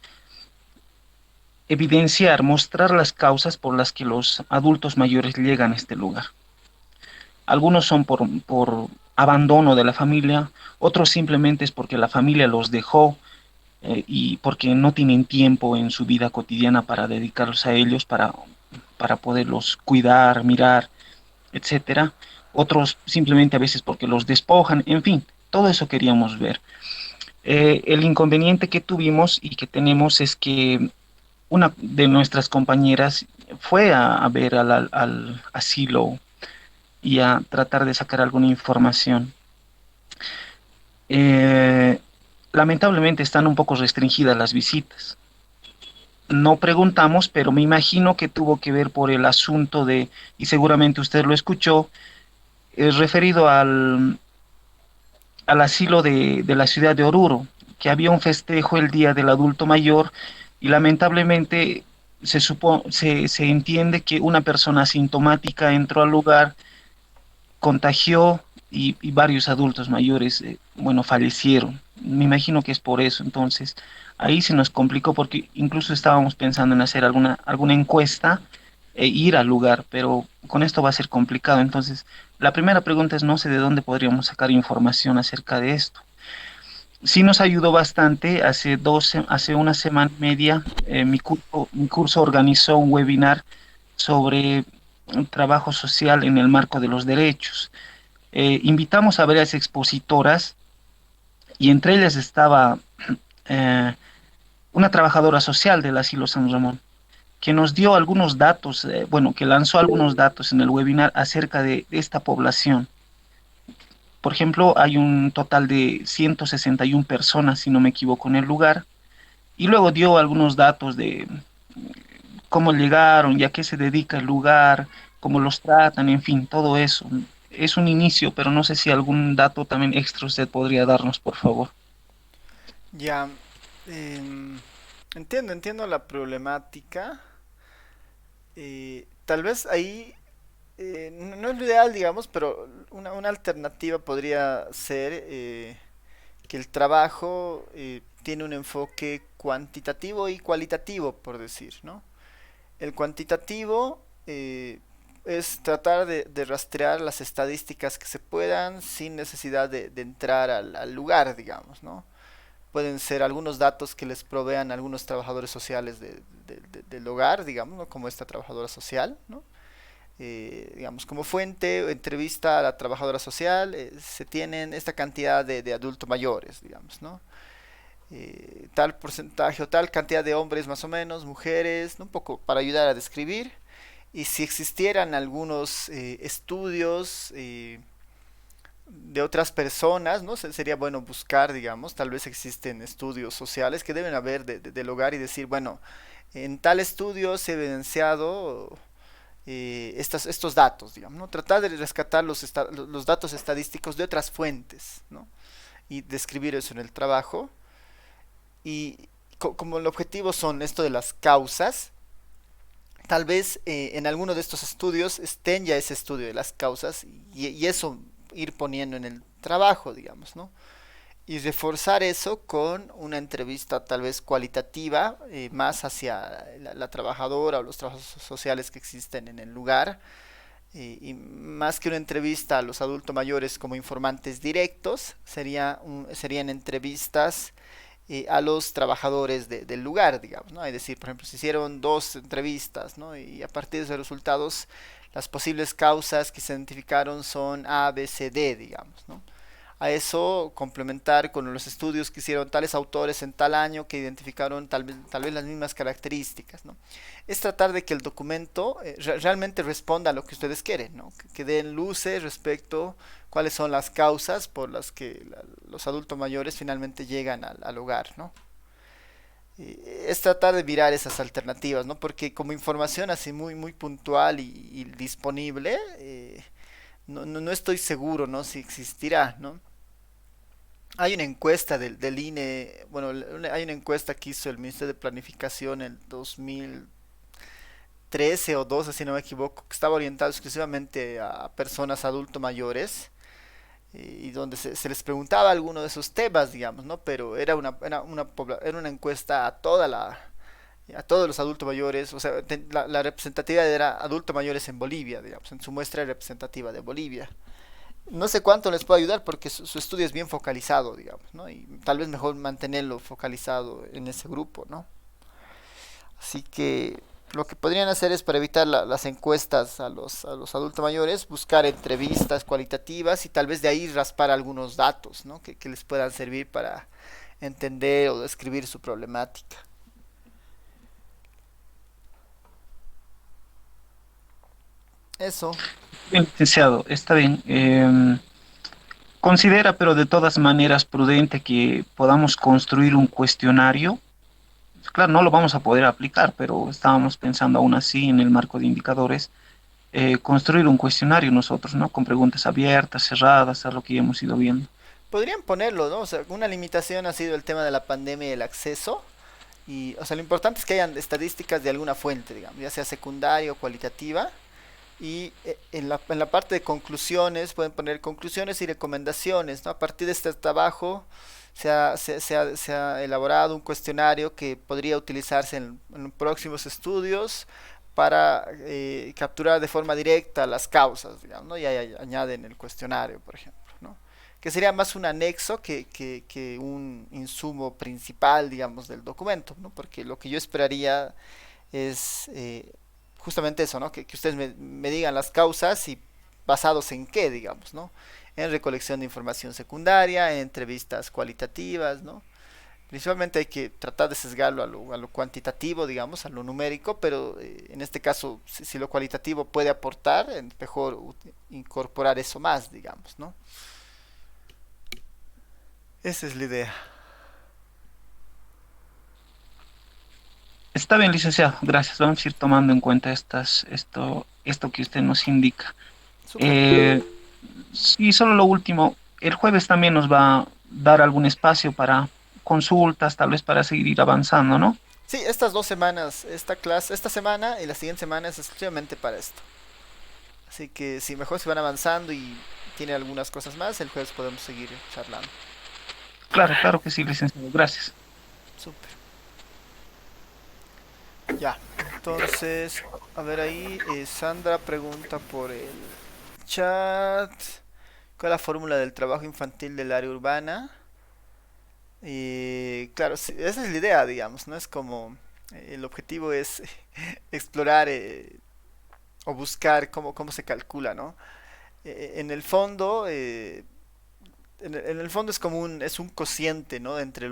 E: evidenciar, mostrar las causas por las que los adultos mayores llegan a este lugar. Algunos son por abandono de la familia, otros simplemente es porque la familia los dejó y porque no tienen tiempo en su vida cotidiana para dedicarlos a ellos, para poderlos cuidar, mirar, etcétera. Otros simplemente a veces porque los despojan, en fin, todo eso queríamos ver. El inconveniente que tuvimos y que tenemos es que una de nuestras compañeras fue a ver al asilo y a tratar de sacar alguna información. lamentablemente están un poco restringidas las visitas. No preguntamos, pero me imagino que tuvo que ver por el asunto de, y seguramente usted lo escuchó, referido al asilo de la ciudad de Oruro, que había un festejo el Día del Adulto Mayor y lamentablemente se entiende que una persona asintomática entró al lugar, contagió y varios adultos mayores, bueno, fallecieron. Me imagino que es por eso. Entonces, ahí se nos complicó porque incluso estábamos pensando en hacer alguna encuesta e ir al lugar, pero con esto va a ser complicado. Entonces, la primera pregunta es, no sé de dónde podríamos sacar información acerca de esto. Sí nos ayudó bastante. Hace una semana y media, mi curso organizó un webinar sobre trabajo social en el marco de los derechos. Invitamos a varias expositoras y entre ellas estaba eh, una trabajadora social del Asilo San Ramón, que nos dio algunos datos, bueno, que lanzó algunos datos en el webinar acerca de esta población. Por ejemplo, hay un total de 161 personas, si no me equivoco, en el lugar, y luego dio algunos datos de cómo llegaron y a qué se dedica el lugar, cómo los tratan, en fin, todo eso. Es un inicio, pero no sé si algún dato también extra usted podría darnos, por favor.
A: Ya, em, entiendo la problemática. Tal vez ahí no es lo ideal, digamos, pero una alternativa podría ser que el trabajo tiene un enfoque cuantitativo y cualitativo, por decir, ¿no? El cuantitativo es tratar de rastrear las estadísticas que se puedan sin necesidad de entrar al lugar, digamos, ¿no? Pueden ser algunos datos que les provean algunos trabajadores sociales del hogar, digamos, ¿no? Como esta trabajadora social, ¿no? Digamos, como fuente, entrevista a la trabajadora social, se tienen esta cantidad de adultos mayores, digamos, ¿no? Tal porcentaje o tal cantidad de hombres más o menos, mujeres, ¿no? Un poco para ayudar a describir. Y si existieran algunos estudios de otras personas, ¿no? Sería bueno buscar, digamos, tal vez existen estudios sociales que deben haber del hogar y decir, bueno, en tal estudio se ha evidenciado estos datos, digamos, ¿no? Tratar de rescatar los datos estadísticos de otras fuentes, ¿no? Y describir eso en el trabajo. Y como el objetivo son esto de las causas, tal vez en alguno de estos estudios estén ya ese estudio de las causas y eso ir poniendo en el trabajo, digamos, ¿no? Y reforzar eso con una entrevista tal vez cualitativa, más hacia la trabajadora o los trabajos sociales que existen en el lugar, y más que una entrevista a los adultos mayores como informantes directos, serían entrevistas a los trabajadores del lugar, digamos, ¿no? Es decir, por ejemplo, se hicieron dos entrevistas, ¿no? Y a partir de esos resultados, las posibles causas que se identificaron son A, B, C, D, digamos, ¿no? A eso complementar con los estudios que hicieron tales autores en tal año que identificaron tal vez las mismas características, ¿no? Es tratar de que el documento realmente responda a lo que ustedes quieren, ¿no? Que den luces respecto a cuáles son las causas por las que los adultos mayores finalmente llegan al hogar, ¿no? Es tratar de mirar esas alternativas, ¿no? Porque como información así muy puntual y disponible, no estoy seguro, ¿no? Si existirá, ¿no? Hay una encuesta del INE, bueno, hay una encuesta que hizo el Ministerio de Planificación en 2013 o 12, si no me equivoco, que estaba orientado exclusivamente a personas adultos mayores y donde se les preguntaba alguno de esos temas, digamos, ¿no? Pero era una encuesta a todos los adultos mayores, o sea, la representatividad era adultos mayores en Bolivia, digamos, en su muestra representativa de Bolivia. No sé cuánto les puedo ayudar porque su estudio es bien focalizado, digamos, ¿no? Y tal vez mejor mantenerlo focalizado en ese grupo, ¿no? Así que lo que podrían hacer es para evitar las encuestas a los adultos mayores, buscar entrevistas cualitativas y tal vez de ahí raspar algunos datos, ¿no? Que les puedan servir para entender o describir su problemática. Eso.
E: Bien, licenciado, está bien. Considera, pero de todas maneras, prudente que podamos construir un cuestionario. Claro, no lo vamos a poder aplicar, pero estábamos pensando aún así en el marco de indicadores, construir un cuestionario nosotros, ¿no? Con preguntas abiertas, cerradas, a lo que ya hemos ido viendo.
A: Podrían ponerlo, ¿no? O sea, una limitación ha sido el tema de la pandemia y el acceso. Y, o sea, lo importante es que hayan estadísticas de alguna fuente, digamos, ya sea secundaria o cualitativa. Y en la parte de conclusiones, pueden poner conclusiones y recomendaciones, ¿no? A partir de este trabajo se ha elaborado un cuestionario que podría utilizarse en próximos estudios para capturar de forma directa las causas, digamos, ¿no? Y ahí añaden el cuestionario, por ejemplo, ¿no? Que sería más un anexo que un insumo principal, digamos, del documento, ¿no? Porque lo que yo esperaría es justamente eso, ¿no? Que ustedes me digan las causas y basados en qué, digamos, ¿no? En recolección de información secundaria, en entrevistas cualitativas, ¿no? Principalmente hay que tratar de sesgarlo a lo cuantitativo, digamos, a lo numérico, pero en este caso, si lo cualitativo puede aportar, mejor incorporar eso más, digamos, ¿no? Esa es la idea.
E: Está bien, licenciado, gracias. Vamos a ir tomando en cuenta esto que usted nos indica.
A: Súper.
E: Eh, y solo lo último, el jueves también nos va a dar algún espacio para consultas, tal vez para seguir ir avanzando, ¿no?
A: Sí, estas 2 semanas, esta clase, esta semana y la siguiente semana es exclusivamente para esto. Así que si mejor se van avanzando y tiene algunas cosas más, el jueves podemos seguir charlando.
E: Claro, claro que sí, licenciado, gracias.
A: Súper. Ya. Entonces, a ver ahí, Sandra pregunta por el chat. ¿Cuál es la fórmula del trabajo infantil del área urbana? Y claro, sí, esa es la idea, digamos, ¿no? Es como el objetivo es explorar o buscar cómo se calcula, ¿no? En el fondo, en el fondo es como es un cociente, ¿no? Entre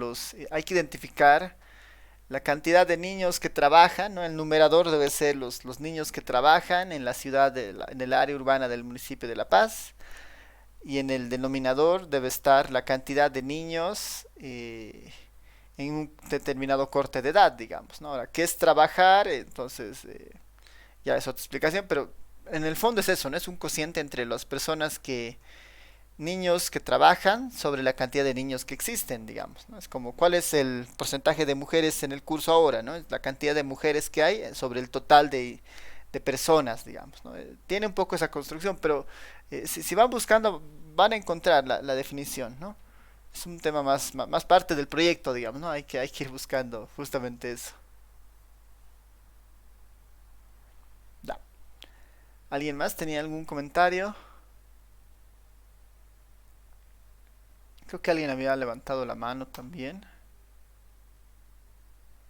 A: hay que identificar la cantidad de niños que trabajan, ¿no? El numerador debe ser los niños que trabajan en la ciudad, en el área urbana del municipio de La Paz. Y en el denominador debe estar la cantidad de niños en un determinado corte de edad, digamos, ¿no? Ahora, ¿qué es trabajar? Entonces, ya es otra explicación, pero en el fondo es eso, ¿no? Es un cociente entre las personas niños que trabajan sobre la cantidad de niños que existen, digamos, ¿no? Es como, ¿cuál es el porcentaje de mujeres en el curso ahora, ¿no? Es la cantidad de mujeres que hay sobre el total de personas, digamos, ¿no? Tiene un poco esa construcción, pero si van buscando, van a encontrar la definición, ¿no? Es un tema más parte del proyecto, digamos, ¿no? Hay que ir buscando justamente eso. Ya. ¿Alguien más tenía algún comentario? Creo que alguien había levantado la mano también.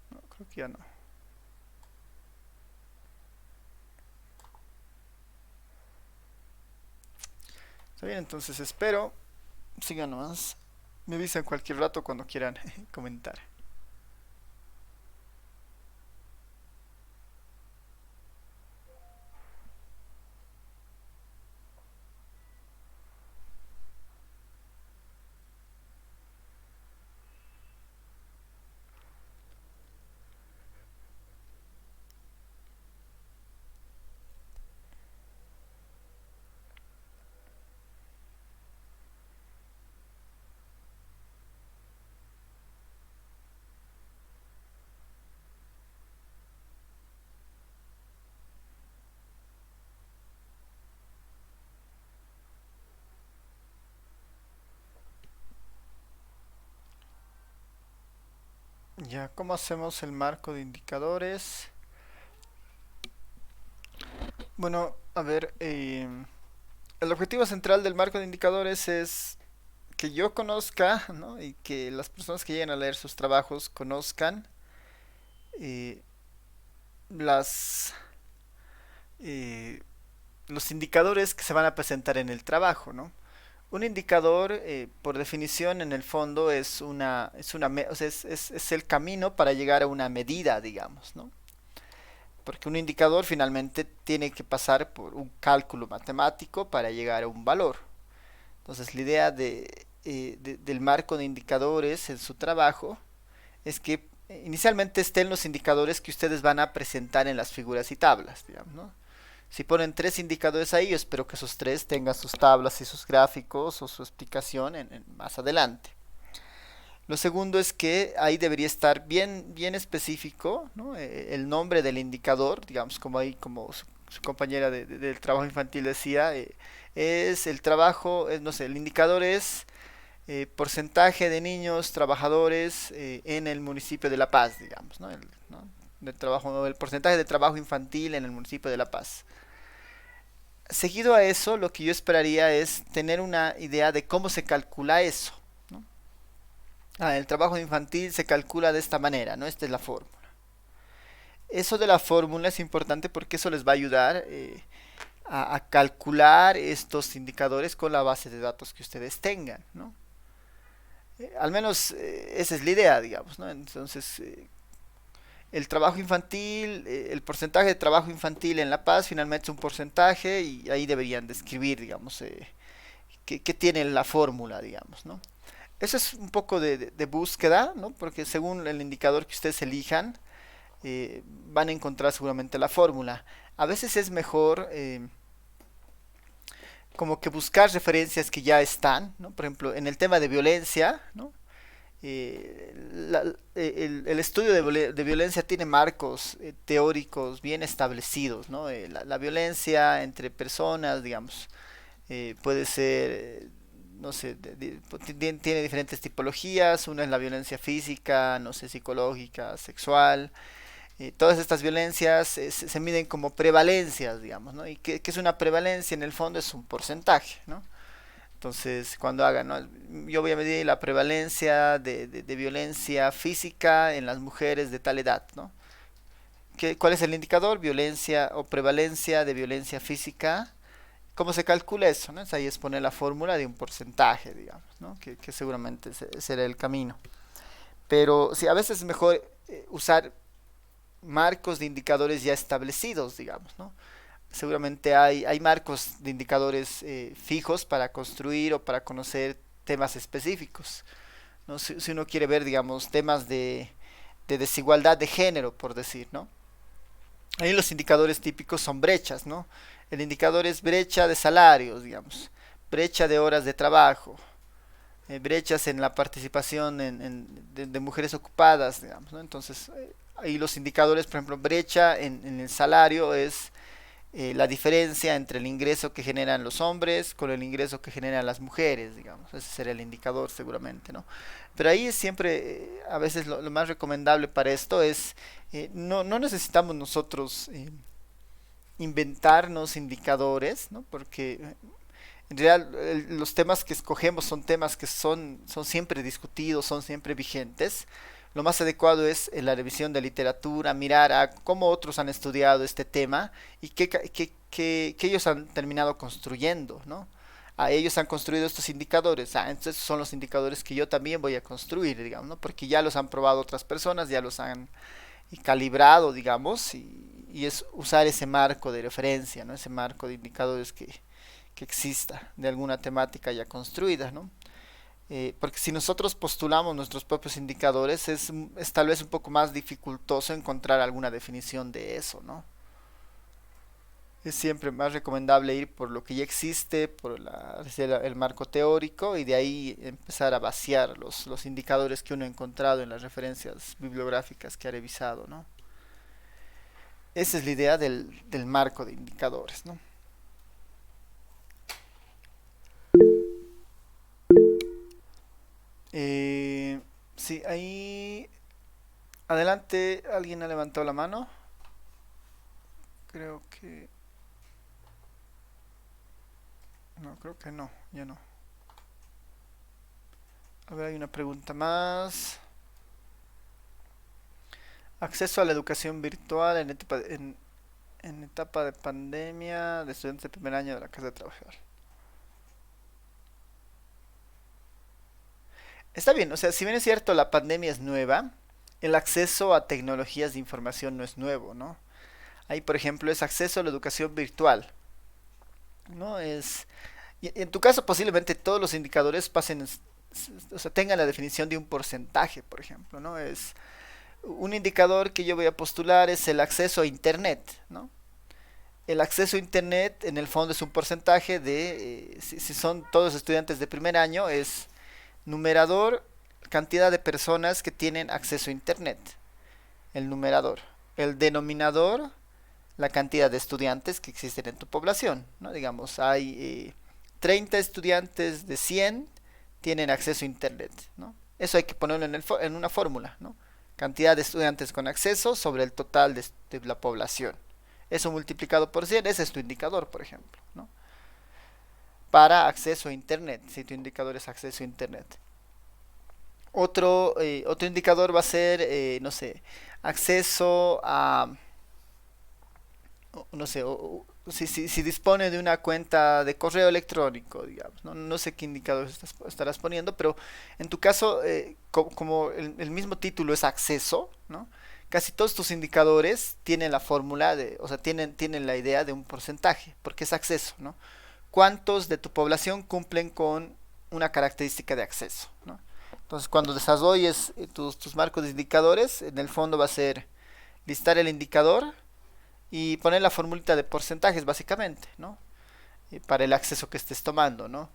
A: No, creo que ya no. Está bien, entonces espero. Sigan nomás. Me avisan cualquier rato cuando quieran comentar. Ya, ¿cómo hacemos el marco de indicadores? Bueno, a ver, el objetivo central del marco de indicadores es que yo conozca, ¿no? Y que las personas que lleguen a leer sus trabajos conozcan eh, las, eh, los indicadores que se van a presentar en el trabajo, ¿no? Un indicador, por definición, en el fondo o sea, es el camino para llegar a una medida, digamos, ¿no? Porque un indicador finalmente tiene que pasar por un cálculo matemático para llegar a un valor. Entonces, la idea del marco de indicadores en su trabajo es que inicialmente estén los indicadores que ustedes van a presentar en las figuras y tablas, digamos, ¿no? Si ponen tres indicadores ahí, yo espero que esos tres tengan sus tablas y sus gráficos o su explicación más adelante. Lo segundo es que ahí debería estar bien específico, ¿no? El nombre del indicador, digamos, como ahí, como su compañera del trabajo infantil decía, es el trabajo, no sé, el indicador es porcentaje de niños trabajadores en el municipio de La Paz, digamos, ¿no? El porcentaje de trabajo infantil en el municipio de La Paz. Seguido a eso, lo que yo esperaría es tener una idea de cómo se calcula eso, ¿no? El trabajo infantil se calcula de esta manera, ¿no? Esta es la fórmula. Eso de la fórmula es importante porque eso les va a ayudar a calcular estos indicadores con la base de datos que ustedes tengan, ¿no? Al menos esa es la idea, digamos, ¿no? Entonces, el trabajo infantil, el porcentaje de trabajo infantil en La Paz finalmente es un porcentaje y ahí deberían describir, digamos, qué tiene la fórmula, digamos, ¿no? Eso es un poco de búsqueda, ¿no? Porque según el indicador que ustedes elijan, van a encontrar seguramente la fórmula. A veces es mejor como que buscar referencias que ya están, ¿no? Por ejemplo, en el tema de violencia, ¿no? El estudio de violencia tiene marcos teóricos bien establecidos, ¿no? La violencia entre personas, digamos, puede ser, no sé, tiene diferentes tipologías. Una es la violencia física, no sé, psicológica, sexual. Todas estas violencias se miden como prevalencias, digamos, ¿no? ¿Y qué es una prevalencia? En el fondo es un porcentaje, ¿no? Entonces, cuando hagan, ¿no? Yo voy a medir la prevalencia de violencia física en las mujeres de tal edad, ¿no? ¿Cuál es el indicador? Violencia o prevalencia de violencia física. ¿Cómo se calcula eso? ¿No? Ahí es poner la fórmula de un porcentaje, digamos, ¿no? Que seguramente será el camino. Pero sí, a veces es mejor usar marcos de indicadores ya establecidos, digamos, ¿no? Seguramente hay marcos de indicadores fijos para construir o para conocer temas específicos, ¿no? Si uno quiere ver, digamos, temas de desigualdad de género, por decir, ¿no? Ahí los indicadores típicos son brechas, ¿no? El indicador es brecha de salarios, digamos, brecha de horas de trabajo, brechas en la participación de mujeres ocupadas, digamos, ¿no? Entonces, ahí los indicadores, por ejemplo, brecha en el salario es la diferencia entre el ingreso que generan los hombres con el ingreso que generan las mujeres, digamos. Ese sería el indicador seguramente, ¿no? Pero ahí es siempre, a veces lo más recomendable para esto es, no necesitamos nosotros inventarnos indicadores, ¿no? Porque en realidad los temas que escogemos son temas que son siempre discutidos, son siempre vigentes. Lo más adecuado es en la revisión de literatura, mirar a cómo otros han estudiado este tema y qué ellos han terminado construyendo, ¿no? A ellos han construido estos indicadores. Entonces son los indicadores que yo también voy a construir, digamos, ¿no? Porque ya los han probado otras personas, ya los han calibrado, digamos, y es usar ese marco de referencia, ¿no? Ese marco de indicadores que exista de alguna temática ya construida, ¿no? Porque si nosotros postulamos nuestros propios indicadores es tal vez un poco más dificultoso encontrar alguna definición de eso, ¿no? Es siempre más recomendable ir por lo que ya existe, por el marco teórico y de ahí empezar a vaciar los indicadores que uno ha encontrado en las referencias bibliográficas que ha revisado, ¿no? Esa es la idea del marco de indicadores, ¿no? Sí, ahí adelante alguien ha levantado la mano. Creo que creo que no, ya no. A ver, hay una pregunta más. Acceso a la educación virtual en etapa de pandemia de estudiantes de primer año de la Casa de Trabajador. Está bien, o sea, si bien es cierto la pandemia es nueva, el acceso a tecnologías de información no es nuevo, ¿no? Ahí, por ejemplo, es acceso a la educación virtual, ¿no? Y en tu caso posiblemente todos los indicadores pasen, o sea, tengan la definición de un porcentaje, por ejemplo, ¿no? Es un indicador que yo voy a postular es el acceso a Internet, ¿no? El acceso a Internet en el fondo es un porcentaje de, si son todos estudiantes de primer año, es numerador, cantidad de personas que tienen acceso a Internet, el numerador. El denominador, la cantidad de estudiantes que existen en tu población, ¿no? Digamos, hay 30 estudiantes de 100 tienen acceso a Internet, ¿no? Eso hay que ponerlo en una fórmula, ¿no? Cantidad de estudiantes con acceso sobre el total de la población. Eso multiplicado por 100, ese es tu indicador, por ejemplo, ¿no? Para acceso a Internet, si tu indicador es acceso a Internet. Otro indicador va a ser, no sé, acceso a, no sé, si dispone de una cuenta de correo electrónico, digamos, no sé qué indicador estarás poniendo, pero en tu caso, como el mismo título es acceso, ¿no? Casi todos tus indicadores tienen la fórmula o sea, tienen la idea de un porcentaje, porque es acceso, ¿no? ¿Cuántos de tu población cumplen con una característica de acceso, ¿no? Entonces, cuando desarrolles tus marcos de indicadores, en el fondo va a ser listar el indicador y poner la formulita de porcentajes, básicamente, ¿no? Para el acceso que estés tomando, ¿no?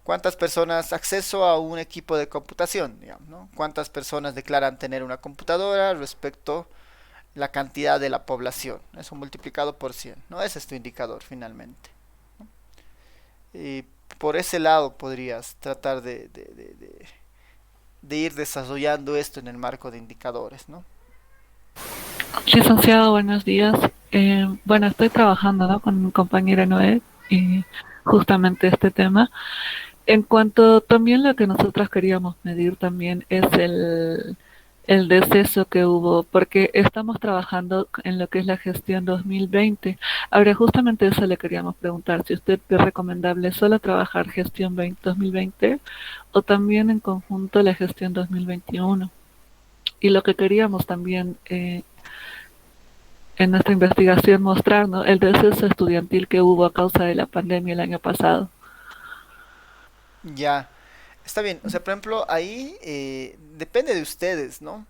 A: ¿Cuántas personas acceso a un equipo de computación, digamos, ¿no? ¿Cuántas personas declaran tener una computadora respecto la cantidad de la población? Eso multiplicado por 100, ¿no? Ese es tu indicador finalmente, ¿no? Y por ese lado podrías tratar de ir desarrollando esto en el marco de indicadores, ¿no?
F: Licenciado, buenos días. Bueno, estoy trabajando, ¿no?, con mi compañera Noé y justamente este tema. En cuanto también lo que nosotros queríamos medir también es el deceso que hubo, porque estamos trabajando en lo que es la gestión 2020. Ahora, justamente eso le queríamos preguntar, si usted es recomendable solo trabajar gestión 2020 o también en conjunto la gestión 2021. Y lo que queríamos también en nuestra investigación mostrar, ¿no?, el deceso estudiantil que hubo a causa de la pandemia el año pasado.
A: Ya, está bien. O sea, por ejemplo, ahí depende de ustedes, ¿no?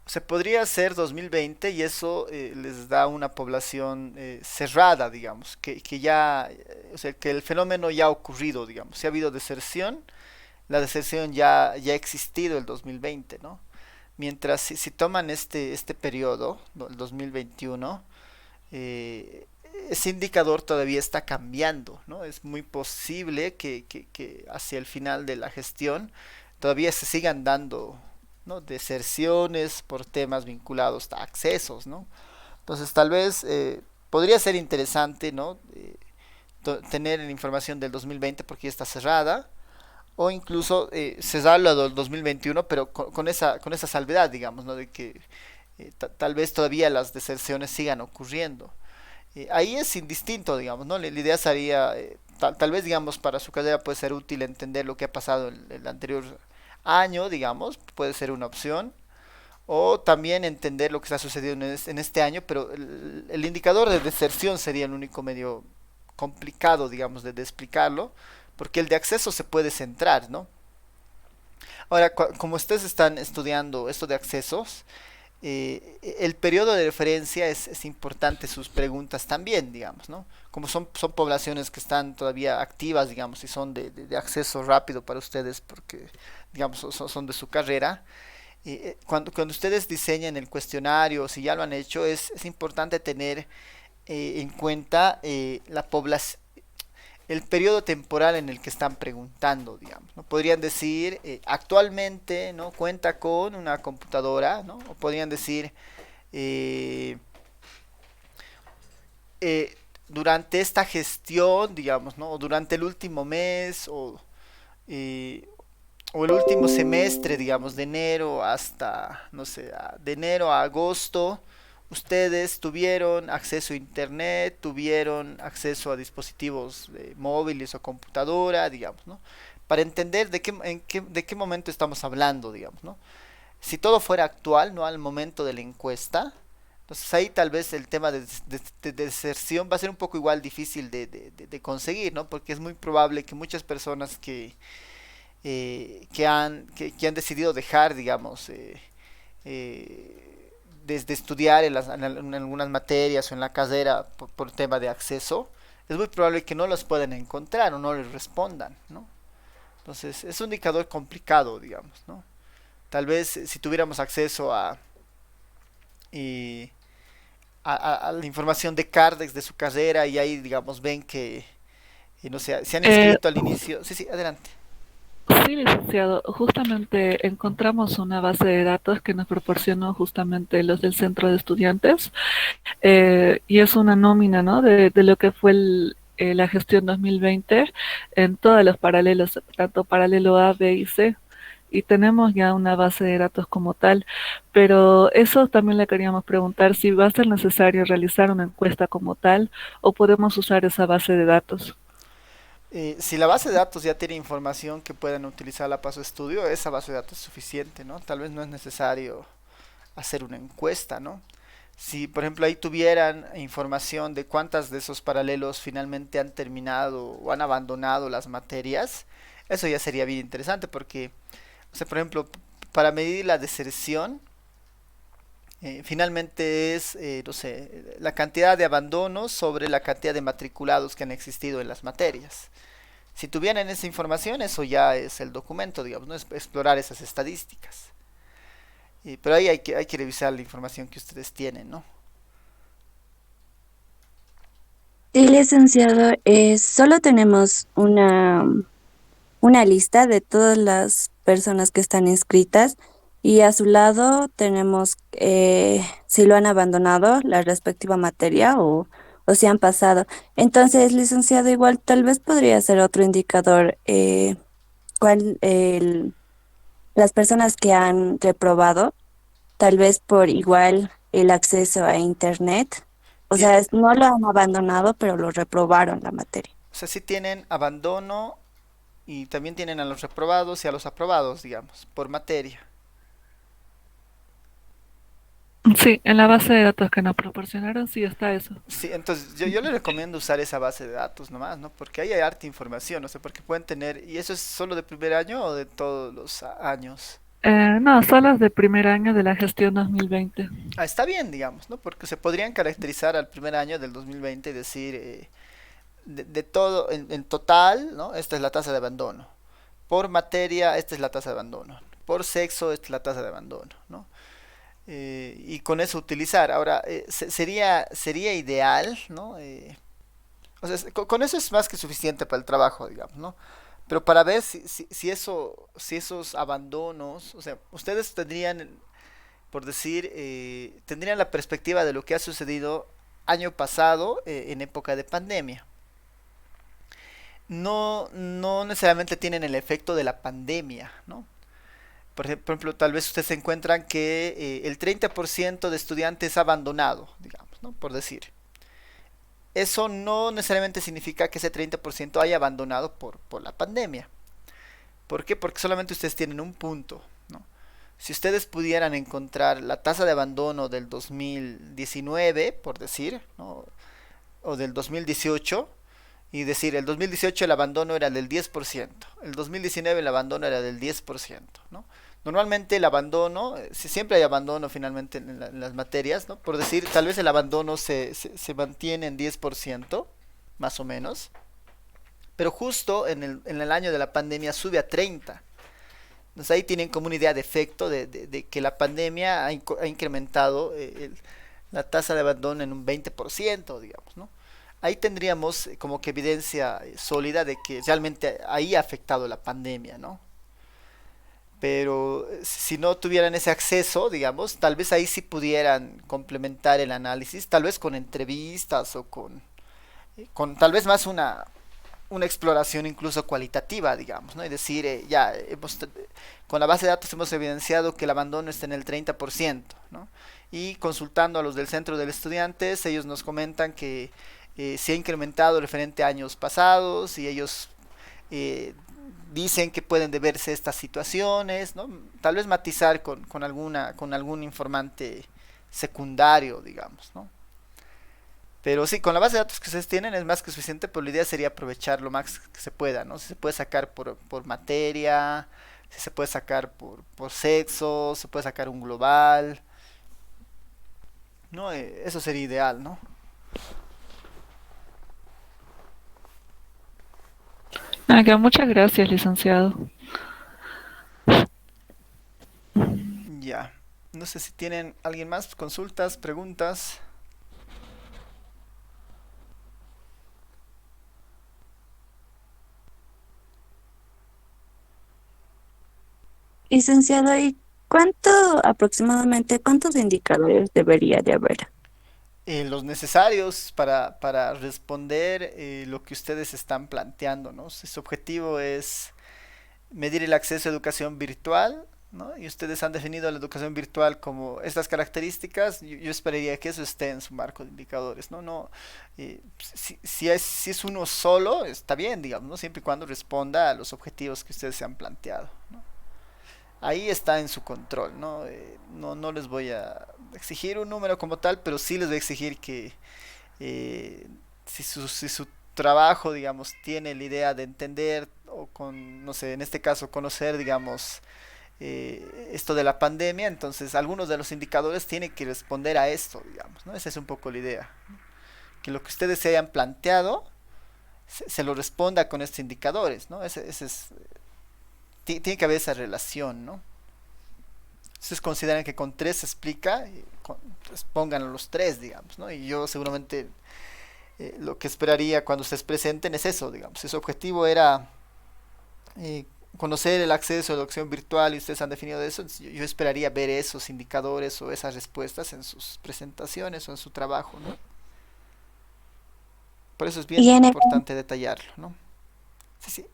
A: O sea, podría ser 2020 y eso les da una población cerrada, digamos, que ya, o sea, que el fenómeno ya ha ocurrido, digamos. Si ha habido deserción, la deserción ya ha existido el 2020, ¿no? Mientras si toman este periodo, ¿no?, el 2021, eh, ese indicador todavía está cambiando, ¿no? Es muy posible que hacia el final de la gestión todavía se sigan dando, ¿no?, deserciones por temas vinculados a accesos, ¿no? Entonces tal vez podría ser interesante, ¿no?, tener la información del 2020 porque ya está cerrada, o incluso cerrarlo del 2021, pero con esa salvedad, digamos, ¿no?, de que tal vez todavía las deserciones sigan ocurriendo. Ahí es indistinto, digamos, ¿no? La idea sería, tal vez, digamos, para su carrera puede ser útil entender lo que ha pasado en el anterior año, digamos, puede ser una opción, o también entender lo que está sucediendo en este año, pero el indicador de deserción sería el único medio complicado, digamos, de explicarlo, porque el de acceso se puede centrar, ¿no? Ahora, como ustedes están estudiando esto de accesos, el periodo de referencia es importante, sus preguntas también, digamos, ¿no? Como son poblaciones que están todavía activas, digamos, y son de acceso rápido para ustedes porque, digamos, son de su carrera. Cuando ustedes diseñan el cuestionario, si ya lo han hecho, es importante tener en cuenta la población, el periodo temporal en el que están preguntando, digamos, ¿no? Podrían decir, actualmente, ¿no?, cuenta con una computadora, ¿no? O podrían decir, eh, durante esta gestión, digamos, ¿no?, o durante el último mes, eh, o el último semestre, digamos, de enero hasta, no sé, de enero a agosto, ustedes tuvieron acceso a internet, tuvieron acceso a dispositivos móviles o computadora, digamos, ¿no? Para entender de qué momento estamos hablando, digamos, ¿no? Si todo fuera actual, ¿no?, al momento de la encuesta, Entonces ahí tal vez el tema de deserción va a ser un poco igual difícil de conseguir, ¿no? Porque es muy probable que muchas personas que han decidido dejar, digamos, desde estudiar en algunas materias o en la carrera por tema de acceso, es muy probable que no las puedan encontrar o no les respondan, ¿no? Entonces es un indicador complicado, digamos, ¿no? Tal vez si tuviéramos acceso y a la información de Cardex de su carrera y ahí, digamos, ven que, no sé, se han
F: Eh,
A: inscrito al inicio. Sí, sí, adelante.
F: sí, licenciado, justamente encontramos una base de datos que nos proporcionó justamente los del centro de estudiantes, y es una nómina, ¿no? De lo que fue la gestión 2020 en todos los paralelos, tanto paralelo A, B y C. Y tenemos ya una base de datos como tal, pero eso también le queríamos preguntar si va a ser necesario realizar una encuesta como tal o podemos usar esa base de datos.
A: Si la base de datos ya tiene información que puedan utilizarla para su estudio, esa base de datos es suficiente, ¿no? Tal vez no es necesario hacer una encuesta, ¿no? Si, por ejemplo, ahí tuvieran información de cuántas de esos paralelos finalmente han terminado o han abandonado las materias, eso ya sería bien interesante porque, o sea, por ejemplo, para medir la deserción, finalmente es, no sé, la cantidad de abandonos sobre la cantidad de matriculados que han existido en las materias. Si tuvieran esa información, eso ya es el documento, digamos, no es explorar esas estadísticas. Pero ahí hay que revisar la información que ustedes tienen, ¿no?
G: Sí, licenciado, solo tenemos una lista de todas las personas que están inscritas y a su lado tenemos si lo han abandonado la respectiva materia o si han pasado. Entonces, licenciado, igual tal vez podría ser otro indicador, cuál, las personas que han reprobado, tal vez por igual el acceso a Internet. O
A: Tie-
G: sea, no lo han abandonado, pero lo reprobaron la materia.
A: o sea, sí tienen abandono y también tienen a los reprobados y a los aprobados, digamos, por materia.
F: Sí, en la base de datos que nos proporcionaron sí está eso.
A: Sí, entonces yo le recomiendo usar esa base de datos nomás, ¿no? Porque ahí hay harta información, no sé, porque pueden tener, ¿y eso es solo de primer año o de todos los años?
F: No, solo es de primer año de la gestión 2020.
A: Ah, está bien, digamos, ¿no? Porque se podrían caracterizar al primer año del 2020 y decir, de todo, en total, ¿no? Esta es la tasa de abandono. Por materia, esta es la tasa de abandono. Por sexo, esta es la tasa de abandono, ¿no? Y con eso utilizar. Ahora, sería ideal, ¿no? O sea, con eso es más que suficiente para el trabajo, digamos, ¿no? Pero para ver si esos abandonos, o sea, ustedes tendrían, por decir, tendrían la perspectiva de lo que ha sucedido año pasado en época de pandemia. No necesariamente tienen el efecto de la pandemia, ¿no? Por ejemplo, tal vez ustedes se encuentran que el 30% de estudiantes ha abandonado, digamos, ¿no? Por decir. Eso no necesariamente significa que ese 30% haya abandonado por la pandemia. ¿Por qué? Porque solamente ustedes tienen un punto, ¿no? Si ustedes pudieran encontrar la tasa de abandono del 2019, por decir, ¿no? O del 2018, y decir, el 2018 el abandono era del 10%, el 2019 el abandono era del 10%, ¿no? Normalmente el abandono, si siempre hay abandono finalmente en las materias, ¿no? Por decir, tal vez el abandono se mantiene en 10%, más o menos, pero justo en el año de la pandemia sube a 30%. Entonces ahí tienen como una idea de efecto de que la pandemia ha incrementado la tasa de abandono en un 20%, digamos, ¿no? Ahí tendríamos como que evidencia sólida de que realmente ahí ha afectado la pandemia, ¿no? Pero si no tuvieran ese acceso, digamos, tal vez ahí sí pudieran complementar el análisis, tal vez con entrevistas o con tal vez más una exploración incluso cualitativa, digamos, ¿no? Es decir, ya con la base de datos hemos evidenciado que el abandono está en el 30%, ¿no? Y consultando a los del centro de estudiantes, ellos nos comentan que se ha incrementado referente a años pasados y ellos eh, dicen que pueden deberse estas situaciones, ¿no? Tal vez matizar con algún informante secundario, digamos, ¿no? Pero sí, con la base de datos que ustedes tienen es más que suficiente, pero la idea sería aprovechar lo más que se pueda, ¿no? Si se puede sacar por materia, si se puede sacar por sexo, se puede sacar un global, ¿no? Eso sería ideal, ¿no?
F: Ah, que muchas gracias, licenciado.
A: Ya. No sé si tienen alguien más, consultas, preguntas.
G: Licenciado, ¿y cuánto aproximadamente, cuántos indicadores debería de haber?
A: Los necesarios para responder lo que ustedes están planteando, ¿no? Si su objetivo es medir el acceso a educación virtual, ¿no? Y ustedes han definido la educación virtual como estas características, yo esperaría que eso esté en su marco de indicadores, ¿no? No, si es uno solo, está bien, digamos, ¿no? Siempre y cuando responda a los objetivos que ustedes se han planteado, ¿no? Ahí está en su control, ¿no? No les voy a exigir un número como tal, pero sí les voy a exigir que eh, si su trabajo, digamos, tiene la idea de entender o con, no sé, en este caso conocer, digamos, esto de la pandemia, entonces algunos de los indicadores tienen que responder a esto, digamos, ¿no? Esa es un poco la idea. Que lo que ustedes se hayan planteado se lo responda con estos indicadores, ¿no? Ese es, tiene que haber esa relación, ¿no? Ustedes consideran que con tres se explica, pues pongan los tres, digamos, ¿no? Y yo seguramente lo que esperaría cuando ustedes presenten es eso, digamos. Si su objetivo era eh, conocer el acceso a la educación virtual y ustedes han definido eso, yo esperaría ver esos indicadores o esas respuestas en sus presentaciones o en su trabajo, ¿no? Por eso es bien
G: Y
A: importante detallarlo, ¿no? Sí, sí.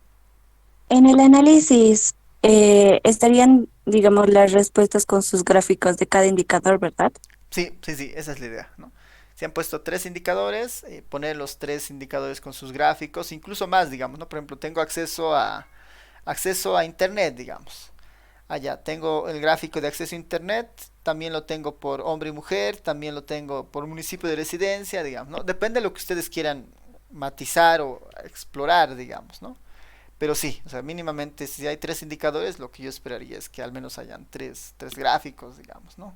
G: en el análisis estarían, digamos, las respuestas con sus gráficos de cada indicador, ¿verdad?
A: Sí, sí, sí, esa es la idea, ¿no? Se han puesto tres indicadores, poner los tres indicadores con sus gráficos, incluso más, digamos, ¿no? Por ejemplo, tengo acceso a internet, digamos. Allá tengo el gráfico de acceso a internet, también lo tengo por hombre y mujer, también lo tengo por municipio de residencia, digamos, ¿no? Depende de lo que ustedes quieran matizar o explorar, digamos, ¿no? Pero sí, o sea, mínimamente si hay tres indicadores, lo que yo esperaría es que al menos hayan tres gráficos, digamos, ¿no?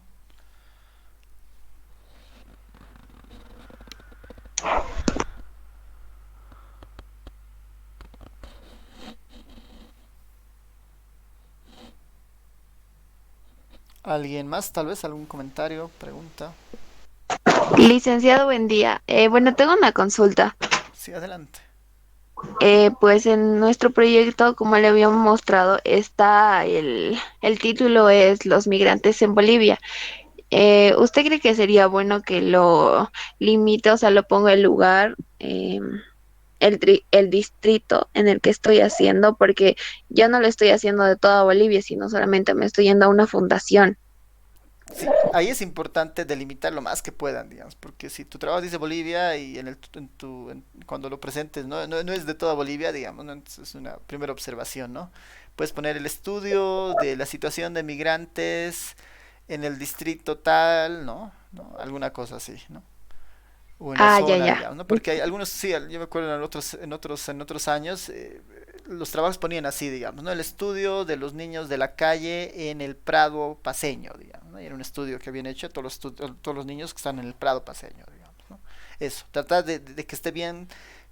A: ¿Alguien más? Tal vez algún comentario, pregunta.
H: Licenciado, buen día. Bueno, tengo una consulta.
A: Sí, adelante.
H: Pues en nuestro proyecto, como le habíamos mostrado, está el título es Los migrantes en Bolivia. ¿Usted cree que sería bueno que lo limite, o sea, lo ponga el lugar, el distrito en el que estoy haciendo? Porque yo no lo estoy haciendo de toda Bolivia, sino solamente me estoy yendo a una fundación.
A: Sí, ahí es importante delimitar lo más que puedan, digamos, porque si tu trabajo dice Bolivia y cuando lo presentes no es de toda Bolivia, digamos, ¿no? Entonces es una primera observación, ¿no? Puedes poner el estudio de la situación de migrantes en el distrito tal, ¿no? ¿No? Alguna cosa así, ¿no? O en la
H: Ah, ya,
A: zona,
H: ya.
A: digamos, ¿no? Porque hay algunos, sí, yo me acuerdo en otros años, los trabajos ponían así, digamos, ¿no? El estudio de los niños de la calle en el Prado paseño, digamos, ¿no? Y era un estudio que habían hecho todos los niños que están en el Prado paseño, digamos, ¿no? Eso, tratar de que esté bien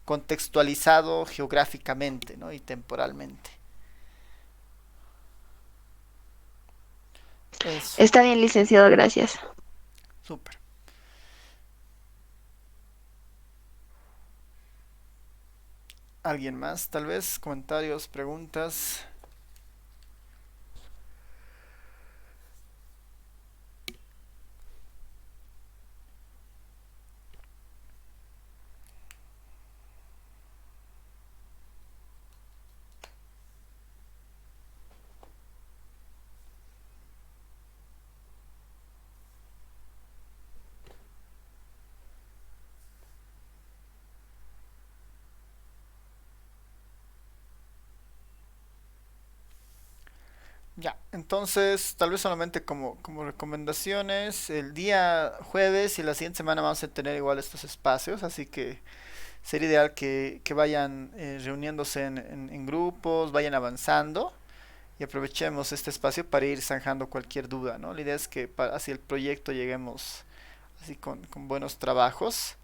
A: contextualizado geográficamente, ¿no? Y temporalmente. Eso,
H: Está bien, licenciado, gracias.
A: súper. ¿Alguien más, tal vez? ¿Comentarios, preguntas? Ya, entonces tal vez solamente como recomendaciones, el día jueves y la siguiente semana vamos a tener igual estos espacios, así que sería ideal que vayan reuniéndose en grupos, vayan avanzando y aprovechemos este espacio para ir zanjando cualquier duda, ¿no? La idea es que hacia el proyecto lleguemos así con buenos trabajos.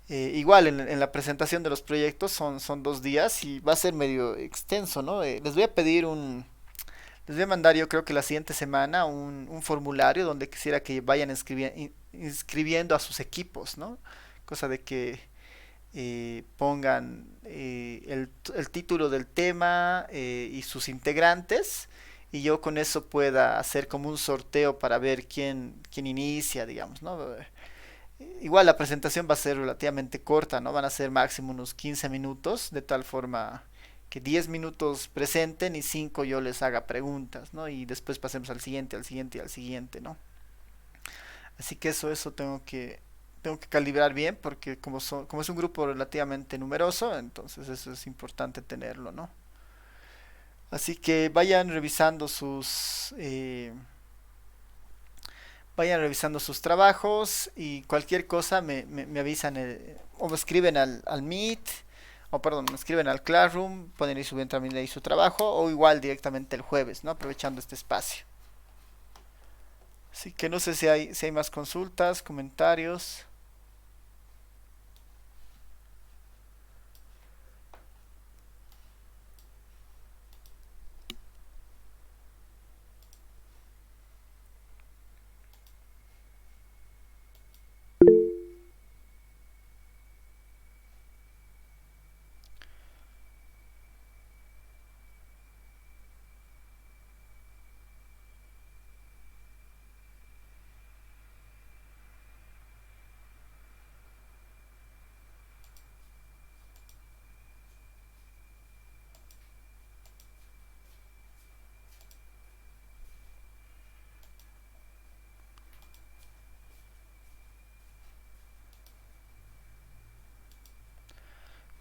A: Igual en la presentación de los proyectos son 2 días y va a ser medio extenso, ¿no? Les voy a mandar yo creo que la siguiente semana un formulario donde quisiera que vayan inscribiendo a sus equipos, ¿no? Cosa de que pongan el título del tema y sus integrantes y yo con eso pueda hacer como un sorteo para ver quién inicia, digamos, ¿no? Igual la presentación va a ser relativamente corta, ¿no? Van a ser máximo unos 15 minutos, de tal forma que 10 minutos presenten y 5 yo les haga preguntas, ¿no? Y después pasemos al siguiente, al siguiente y al siguiente, ¿no? Así que eso tengo que calibrar bien porque como es un grupo relativamente numeroso, entonces eso es importante tenerlo, ¿no? Así que vayan revisando sus trabajos y cualquier cosa me avisan o me escriben al Meet, o perdón, me escriben al Classroom, pueden ir subiendo también ahí su trabajo o igual directamente el jueves, ¿no? Aprovechando este espacio. Así que no sé si hay más consultas, comentarios.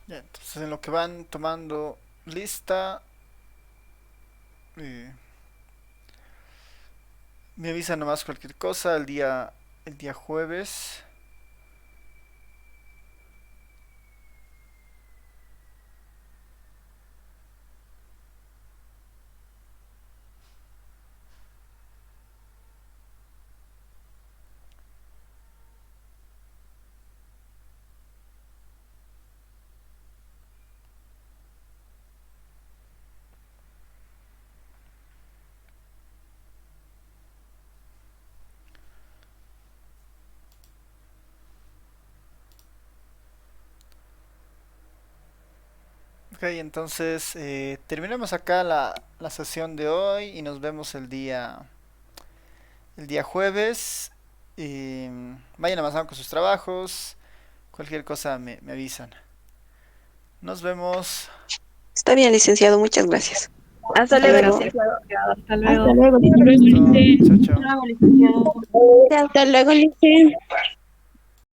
A: Ya, entonces en lo que van tomando lista, eh, me avisan nomás cualquier cosa el día jueves. Ok, entonces terminamos acá la sesión de hoy y nos vemos el día jueves. Y vayan avanzando con sus trabajos. Cualquier cosa me avisan. Nos vemos.
I: Está bien, licenciado, muchas gracias.
H: Hasta
I: Hasta
H: luego,
I: luego.
H: licenciado.
F: Hasta
B: Hasta
F: luego.
B: luego,
A: Listo. Chao, chao.
B: licenciado.
H: Hasta luego, licenciado.